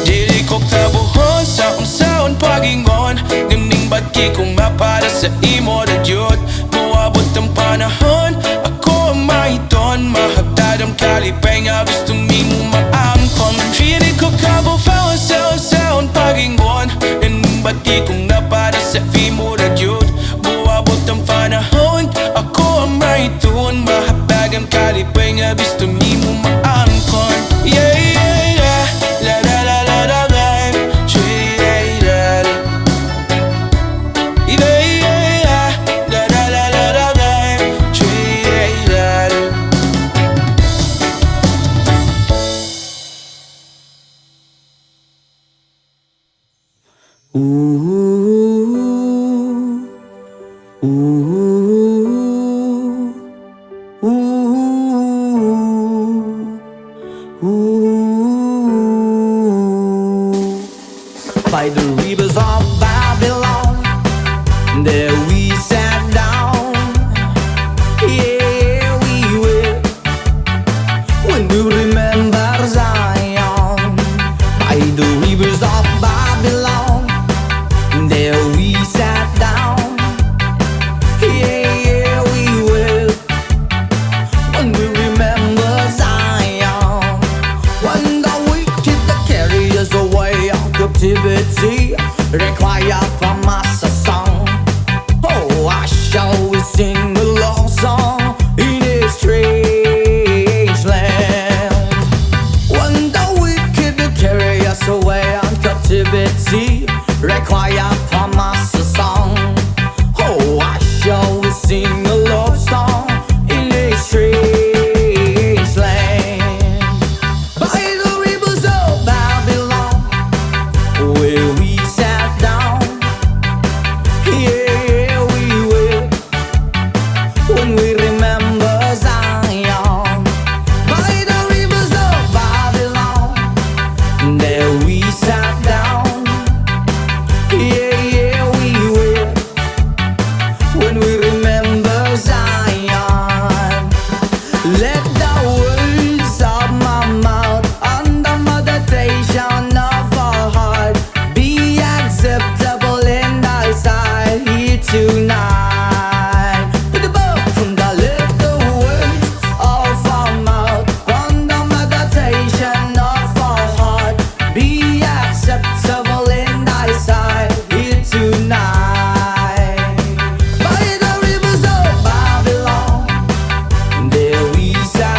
Dili ko kabuhon sa unsaon pagingon, ning bagi kong mapada sa imo na yun. Muabot ang panahon, ako ang mahiton, mahagdad ang kalipay nga gusto ming maamkon. Dili ko kabuhon sa unsaon pagingon, ning bagi kong napada sa imo na yun. Muabot ang panahon, ako ang mahiton, mahagdad ang kalipay nga gusto ming maamkon. Yeah, yeah, yeah. La la la la la la. By the rivers of Babylon, there we sat down. Yeah, we will, when we remember Zion. By the rivers of Babylon, there we sat down. Yeah, we will, when we remember Zion. When the wicked carry us away of captivity, require from us a song. Oh, I shall sing a love song in a strange land. When the wicked carry us away on captivity, require from us a song. Oh, I shall sing a love song in a strange land. By the rivers of Babylon, where we sat down. Yeah, we will, when we remember Zion. By the rivers of Babylon, there we sat down. Yeah, we will, when we remember Zion. Let the words of my mouth and the meditation of our heart be acceptable in thy sight here tonight. With the book from the let the words of our mouth and the meditation of our heart be acceptable in thy sight here tonight. By the rivers of Babylon, there we sat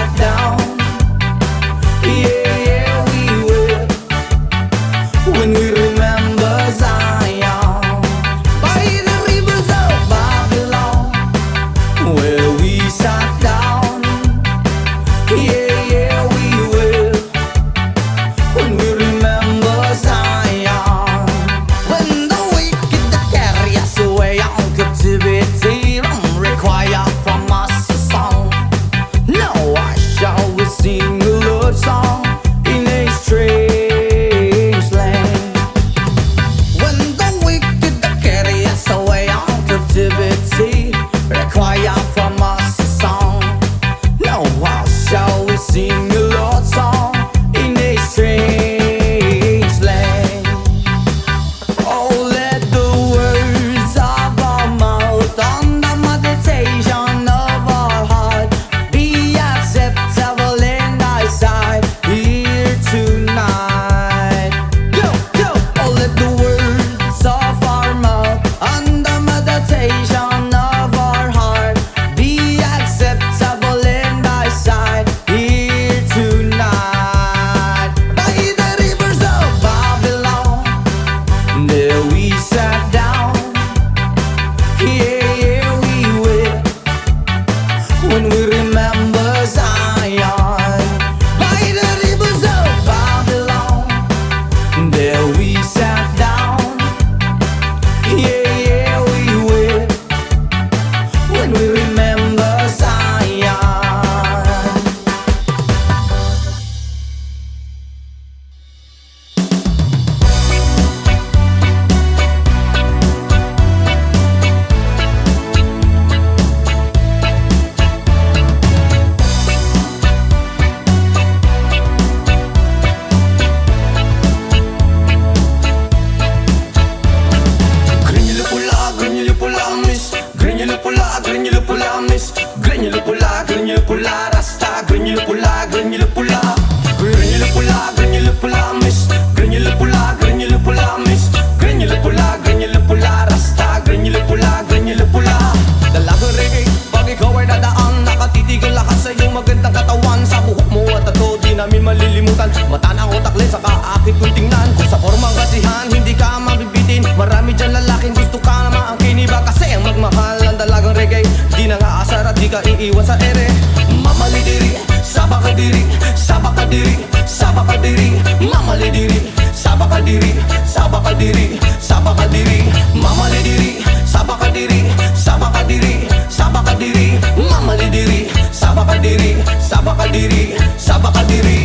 iyong magandang katawan, sa buhok mo at tato, di namin malilimutan. Mata na utak lens, saka akit kung tingnan. Kung sa formang kasihan, hindi ka mabibitin. Marami dyan lalaking gusto ka na maangkin. Iba kasi ang magmahal ang dalagang reggae, di na nga asar at di ka iiwan sa ere. Mamalidiri, sabakadiri, sabakadiri, sabakadiri. Mamalidiri, sabakadiri, sabakadiri, sabakadiri. Mamalidiri, sabakadiri, sabakadiri, sabakadiri. Mamalidiri, sabakadiri, sabakadiri, sabakadiri.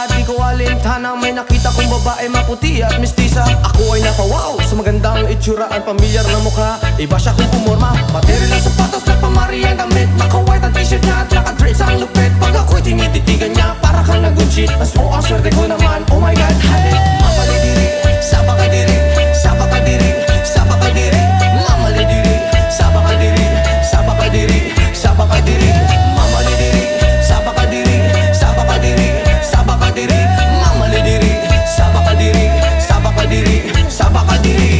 Di ko alintana, may nakita kong babae maputi at mistisa. Ako ay napawaw sa magandang itsura at pamilyar na mukha. Iba siya kung pumorma, material ng sapatos na pamari ang damit. Naka-white ang t-shirt niya at naka-drapes ang lupit. Pag ako'y tinititigan niya, para kang nag-good Mas mo ang swerte ko naman, oh my god. Hey! Mamalidiri, sabakadiri, sabakadiri, sabakadiri. Mamalidiri, sabakadiri, sabakadiri, sabakadiri. Mamalidiri, sabakadiri, sabakadiri, sabakadiri. Mamalidiri, sabakadiri, sabakadiri, sabakadiri.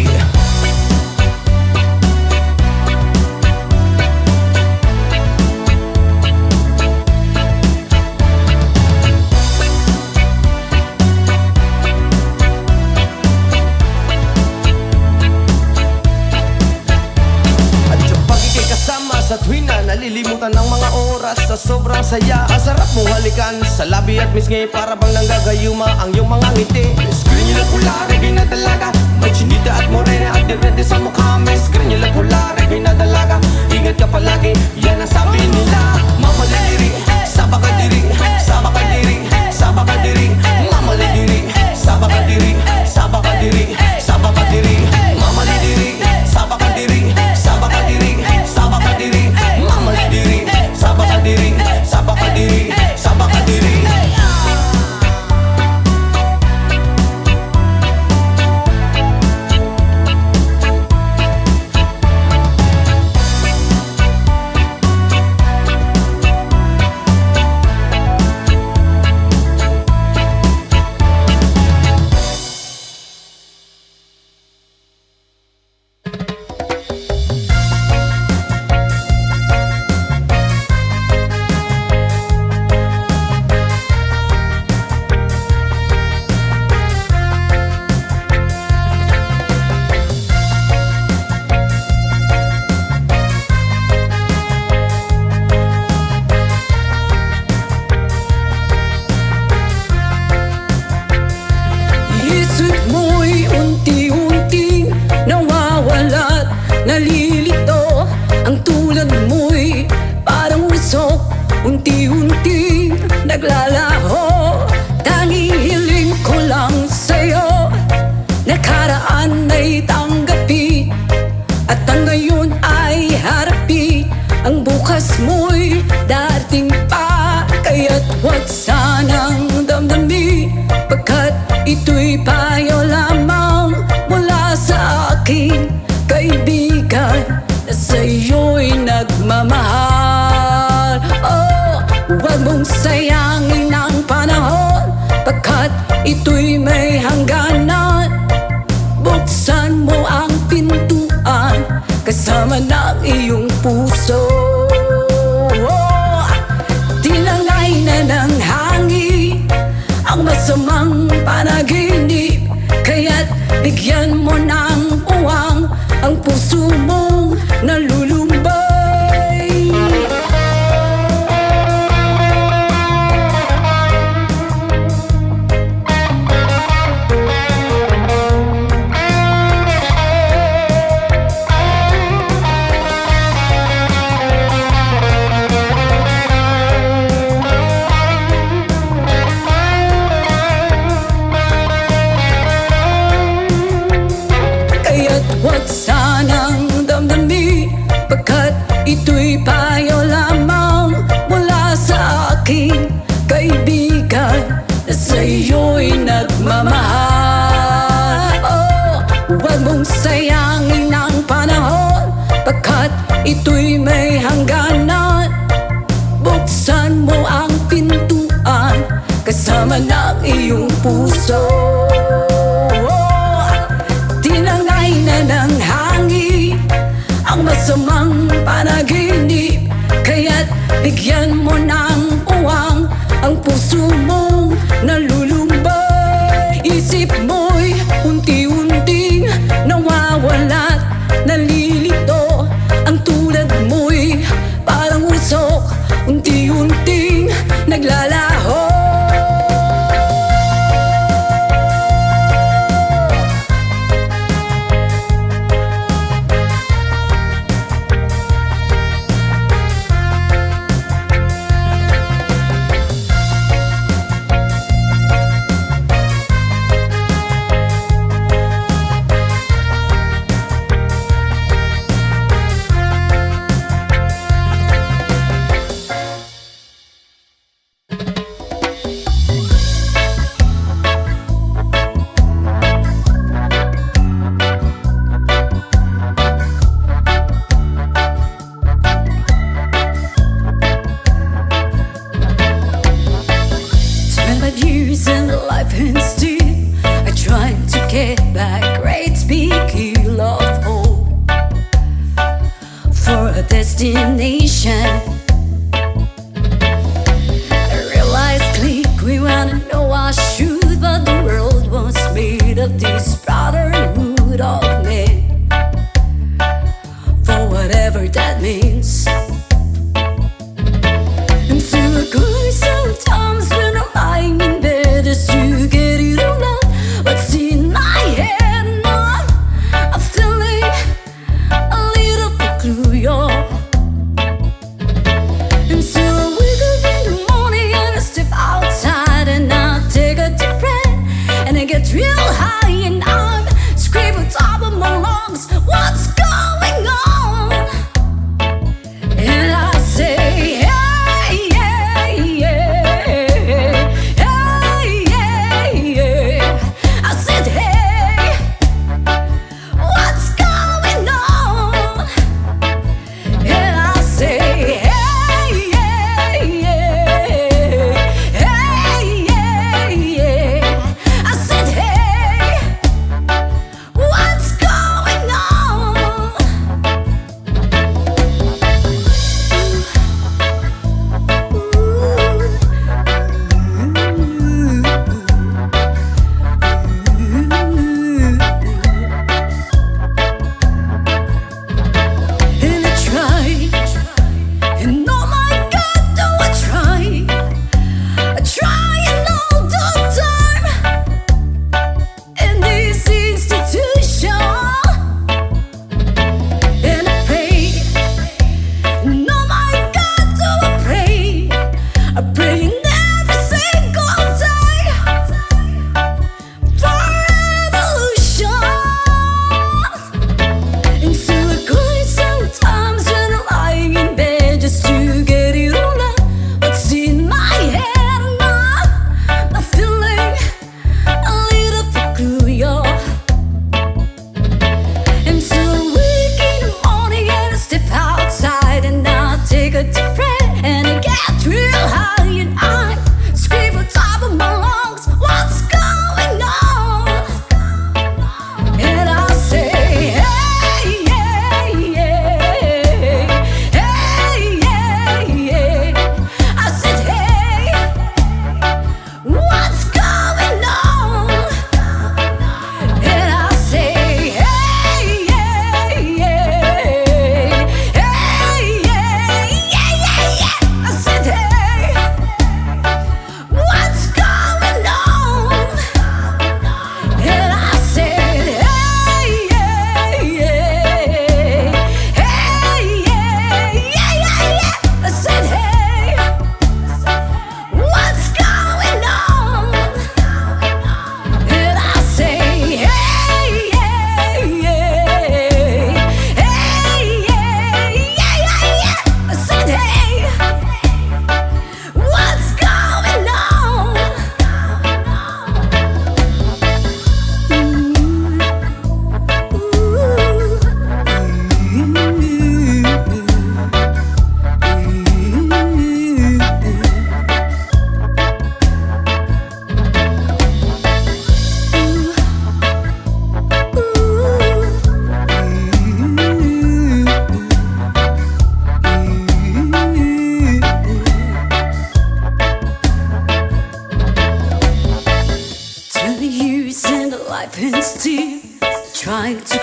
Sa tuwing na nalilimutan ng mga oras sa sobrang saya. Ang sarap mong halikan sa labi at misngi, para bang nanggagayuma ang iyong mga ngiti. Screen nyo lang pula, reggae na dalaga. May chinita at morena at direde sa mukha. May screen nyo lang pula, reggae na dalaga. Ingat ka palagi, yan ang sabi nila. Mamalidiri, sabakadiri, sabakadiri, sabakadiri. Mamalidiri, sabakadiri, sabakadiri, sabakadiri. Mamalidiri, sabakadiri, sabakadiri, sabakadiri. Mamalidiri, sabakadiri, sabakadiri, sabakadiri. Isip mo'y unti-unting nawawala't nalilito. Ang tulad mo'y parang usok, unti-unting naglalaho. Tanging hiling ko lang sa'yo, nakaraan ay tanggapin, at ang ngayon ay harapin. Ang bukas mo'y darating pa, kaya't huwag sanang damdamin, pagkat ito'y payo lamang mula sa akin, kaibigan, na sa'yo'y nagmamahal. Oh, huwag mong sayangin ang panahon, pagkat ito'y may hangganan. Buksan mo ang pintuan, kasama ng iyong puso. Oh, tinangay na ng hangin ang masamang panaginip, kaya't bigyan mo ng puwang ang puso mong nalulumbay. Huwag sanang damdamin, pagkat ito'y payo lamang mula sa akin, kaibigan, na sa'yo'y nagmamahal. Oh, huwag mong sayangin ang panahon, pagkat ito'y ng iyong puso. Tinangay na ng hangin ang masamang panaginip, kaya't bigyan mo ng puwang ang puso mong nalulumbay. Isip mo'y unti-unting nawawala't nalilito. Ang tulad mo'y parang usok, unti-unting naglalaho. Years in life and still I try to get back great big hill of hope for a destination. I realized click we wanna know our truth, but the world was made of this brotherhood of men, for whatever that means. And so I cry sometimes when I'm lying in bed just to get it all out. What's in my head now? I'm feeling a little peculiar. And so I wake up in the morning and I step outside and I take a deep breath and I get real high and I'm screaming top of my lungs, what's going on?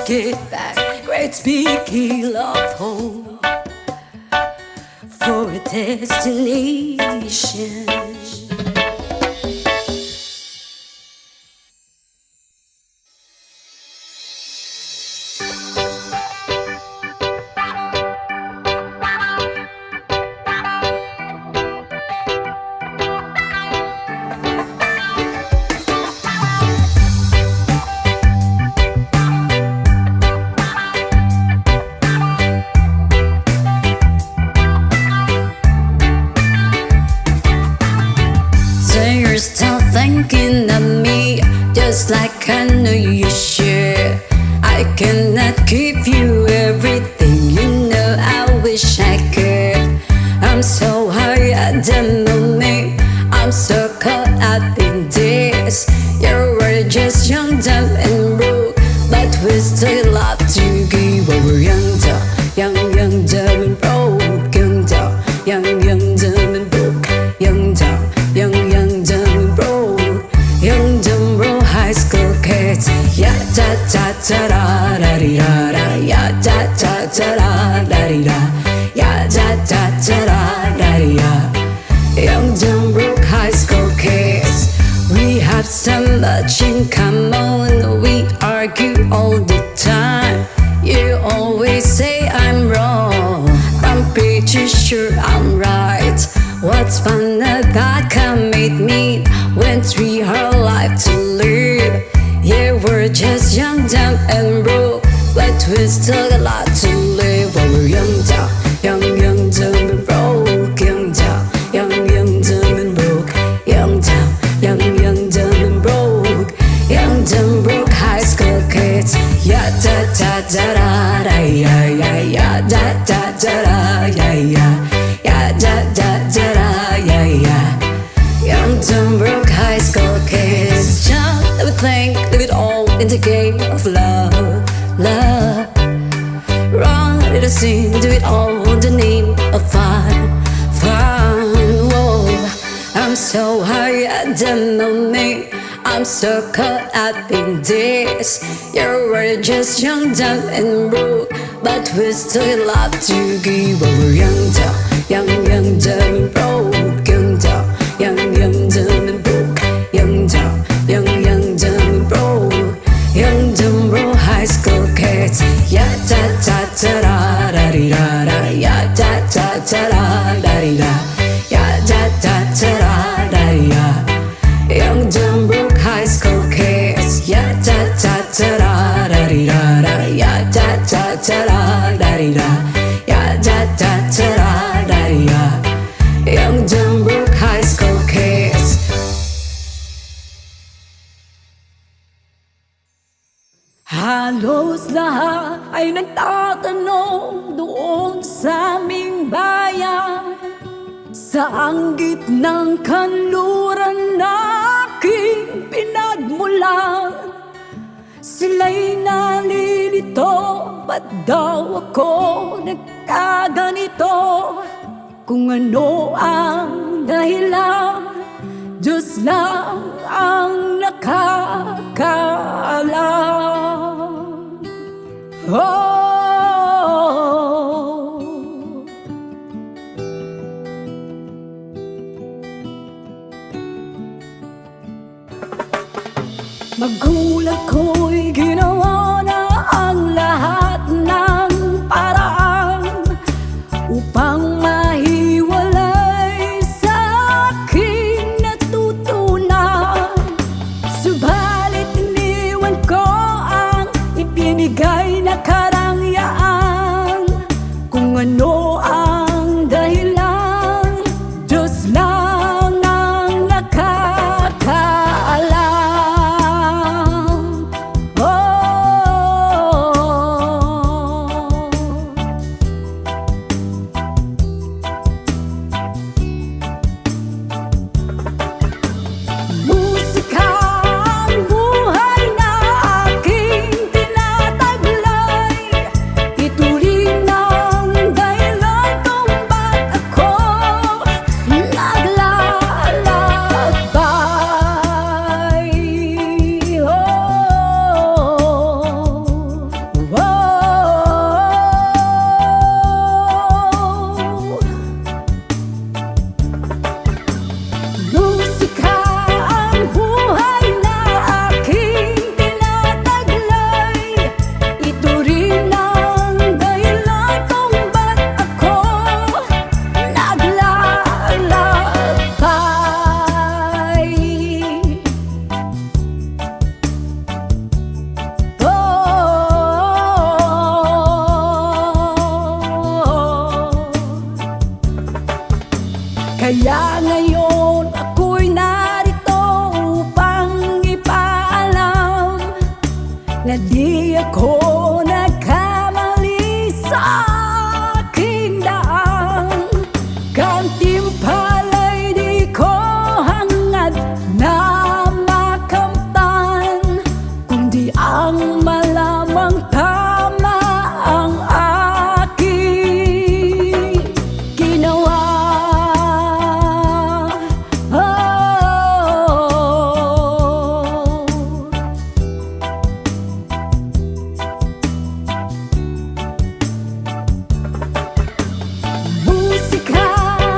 get back. Great big hill of hope for a destination. Still thinking of me, just like I know you should. I cannot give you everything, you know I wish I could. I'm so high at the moment, I'm so caught up in this. You were just young, dumb and broke, but we still love to give over. Young, dumb, young, young, dumb and broke. Young, dumb, young, young, dumb and broke. Young, dumb, young, young, dumb and broke. Young, dumb, broke high school kids. Ya da da da da da di da da. Ya da da da da da di da. Ya da da da da da di da. Young, dumb, broke high school kids. We have so much in common. We argue all the time. You always say I'm wrong, I'm pretty sure I'm right. What's fun about commit me when we have life to live? Yeah, we're just young, dumb and broke, but we still got a lot to live. While we're young, dumb, young, young, dumb and broke. Young, dumb, young, young, dumb and broke. Young, dumb, young, young, dumb and broke. Young, dumb, broke high school kids. Ya da da da da da ya ya ya da da da da ya ya ya da da da da ya ya. Young, dumb, broke high school kids. Just let me think, leave it all in the game of love, love. Run, let us sing, do it all in the name of fun, fun. Whoa, I'm so high at the moment, I'm so caught up in this. You were just young, dumb and broke, but we still love to give over. Young, dumb, young, young, dumb and broke. Young, dumb, young, young, dumb and broke. Young, dumb, young, young, dumb and broke. Young, dumb, broke high school kids. Ya da da da da da di da da. Ya da da da da da di da. Ya da da da da da di da. Young, dumb, broke high school kids. Ya da da da da da di da da. Ya da da da da da di da. Ya da da da da da di da. Young, dumb, broke high school kids. Halos lahat ay nagtatanong doon sa aming bayan, saang gitnang kanluran na aking pinagmulan. Sila'y nalilito, ba't daw ako nagkaganito? Kung ano ang dahilan, Diyos lang ang nakakaalam. Oh, magulang ko'y ginawa na ang lahat ng paraan upang mahiwalay sa aking natutunan. Subalit iniwan ko ang ibinigay na karangyaan. Kung ano ang dahilan, Diyos lang ang nakakaalam. Oh, Kaya ngayon ako'y narito upang ipaalam na di ako nagkamali sa aking daan. Gantimpala'y di ko hangad na makamtan, kundi ang malamang tama ang aking ginawa. Musika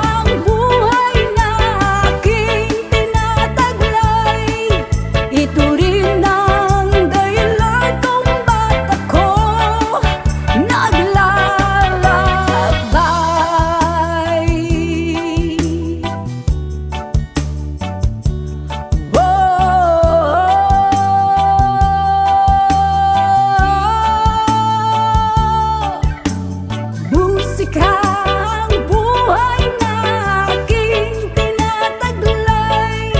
ang buhay na aking tinataglay. Ito rin ang dahilan kung ba't ako naglalakbay. Musika ang buhay na aking tinataglay.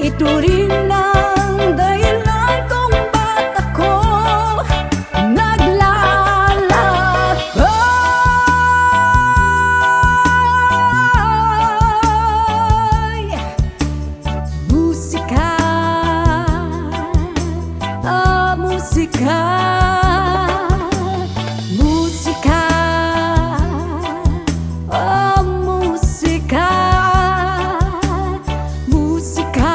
Ito rin ang dahilan kung ba't ako naglalakbay. Musika, musika, musika, musika, musika.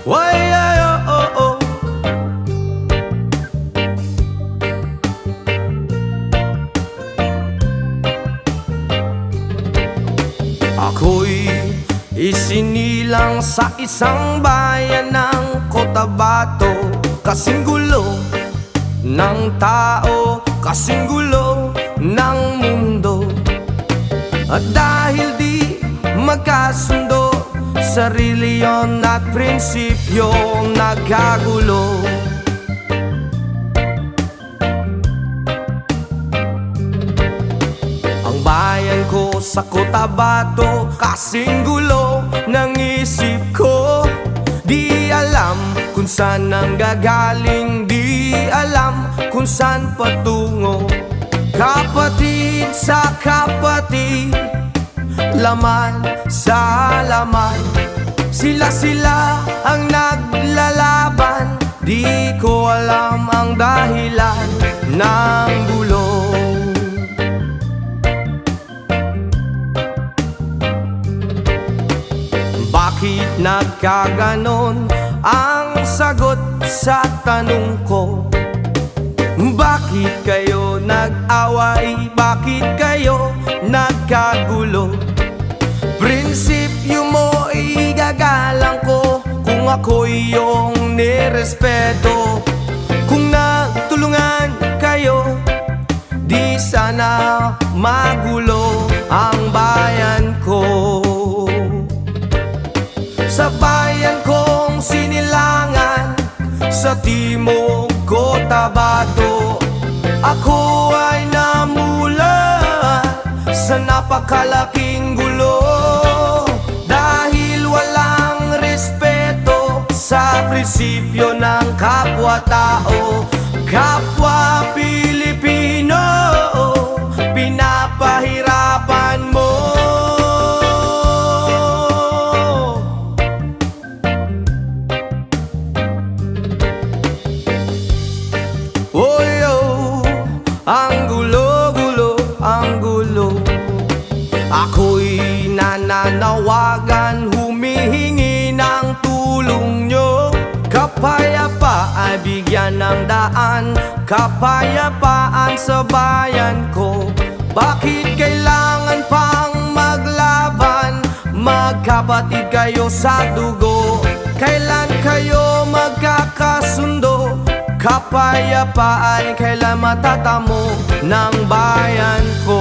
Why, oh, oh. Ako'y isinilang sa isang bayan ng Cotabato. Kasing gulo ng tao, kasing gulo ng mundo. At dahil di magkasundo sa reliyon at prinsipyo, nagkagulo. Ang bayan ko sa Cotabato, kasing gulo ng isip ko. Di alam kung saan nanggagaling, di alam kung saan patungo. Kapatid sa kapatid, laman sa laman, sila ang naglalaban. Di ko alam ang dahilan ng gulo. Bakit nagkaganon? Ang sagot sa tanong ko. Bakit kayo nag-away? Bakit kayo nagkagulo? Prinsipyo mo igagalang ko kung ako iyong nirespeto. Kung nagtulungan kayo, di sana magulo ang bayan ko. Sa bayan kong sinilangan, sa timog Cotabato, ako ay namulat sa napakalaking gulo. Dahil walang respeto sa prinsipyo ng kapwa-tao, kapwa Pilipino, pinapahirapan mo. Ang gulo, ang gulo. Ako'y nananawagan, humihingi ng tulong nyo. Kapayapaan, bigyan ng daan, kapayapaan sa bayan ko. Bakit kailangan pang maglaban? Magkapatid kayo sa dugo. Kailan kayo magkakasundo? Kapayapaan kailan matatamo ng bayan ko.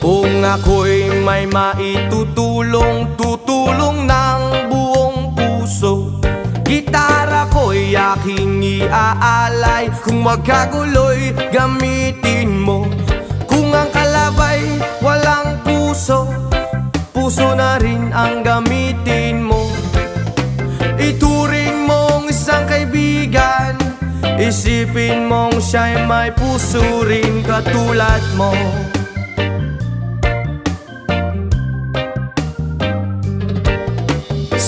Kung ako'y may maitutulong, tutulong ng buong puso. Gitara ko'y aking iaalay, kung magkaguloy gamitin mo. Kung ang kalabay walang puso, puso na rin ang gamitin mo. Ituring mong isang kaibigan, isipin mong siya'y may puso rin katulad mo.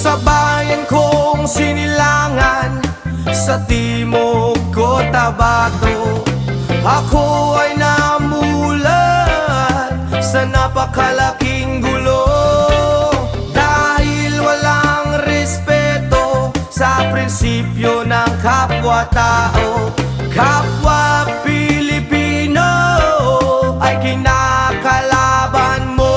Sa bayan kong sinilangan, sa timog Cotabato, ako ay namulat sa napakalaking gulo. Dahil walang respeto sa prinsipyo ng kapwa-tao, kapwa Pilipino ay kinakalaban mo.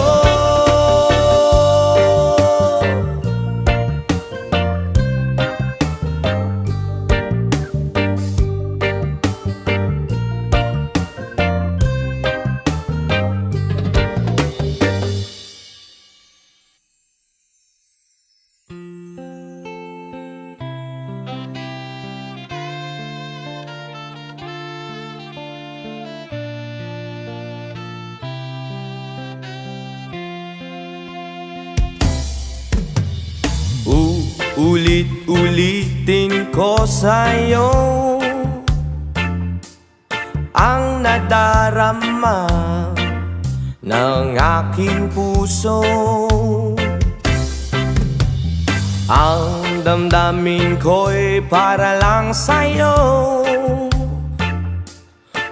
Ulit-ulitin ko sa'yo ang nadarama ng aking puso. Ang damdamin ko'y para lang sa'yo,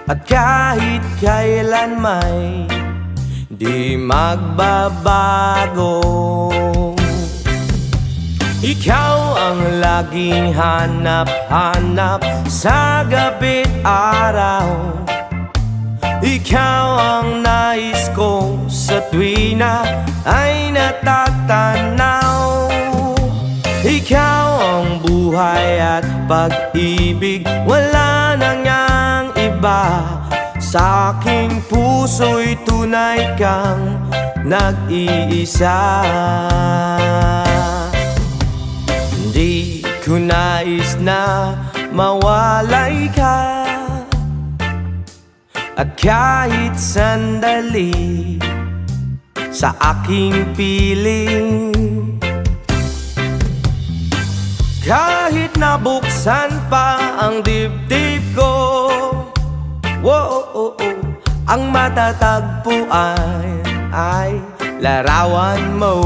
at kahit kailan may di magbabago. Ikaw ang laging hanap-hanap sa gabi't araw. Ikaw ang nais ko sa tuwi na ay natatanaw. Ikaw ang buhay at pag-ibig, wala nang ngang iba. Sa aking puso'y tunay kang nag-iisa. Di ko nais na mawalay ka, at kahit sandali sa aking piling. Kahit nabuksan pa ang dibdib ko, ang matatagpuan ay larawan mo.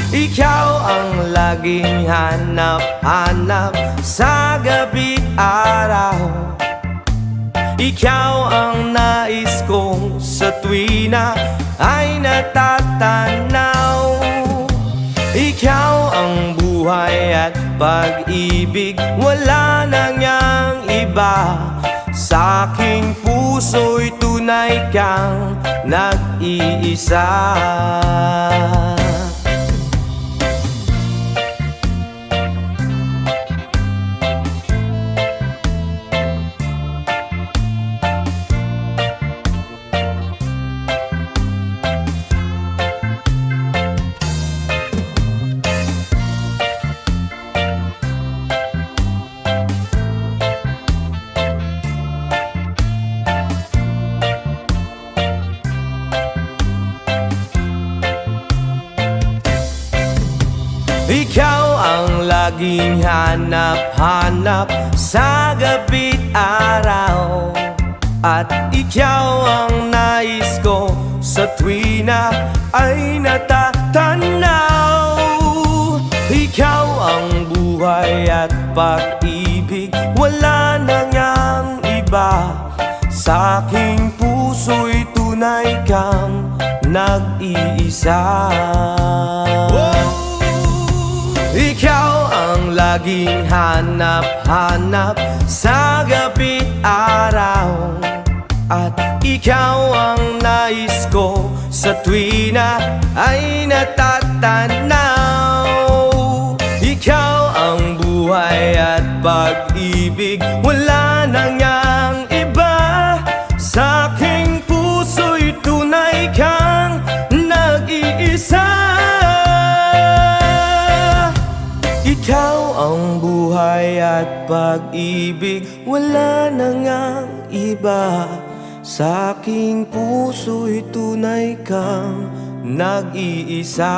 Ikaw ang laging hanap-hanap sa gabi't araw. Ikaw ang nais kong sa tuwi na ay natatanaw. Ikaw ang buhay at pag-ibig, wala nang ngang iba. Sa aking puso'y tunay kang nag-iisa. Ikaw ang laging hanap-hanap sa gabi't araw, at ikaw ang nais ko sa tuwi na ay natatanaw. Ikaw ang buhay at pag-ibig, wala nang ngang iba. Sa aking puso'y tunay kang nag-iisa. Ikaw ang laging hanap-hanap sa gabi't araw, at ikaw ang nais ko sa tuwi na ay natatanaw. Ikaw ang buhay at pag-ibig, wala nang ngang iba. Sa akin Ikaw ang buhay at pag-ibig, wala na ngang iba. Sa aking puso'y tunay kang nag-iisa.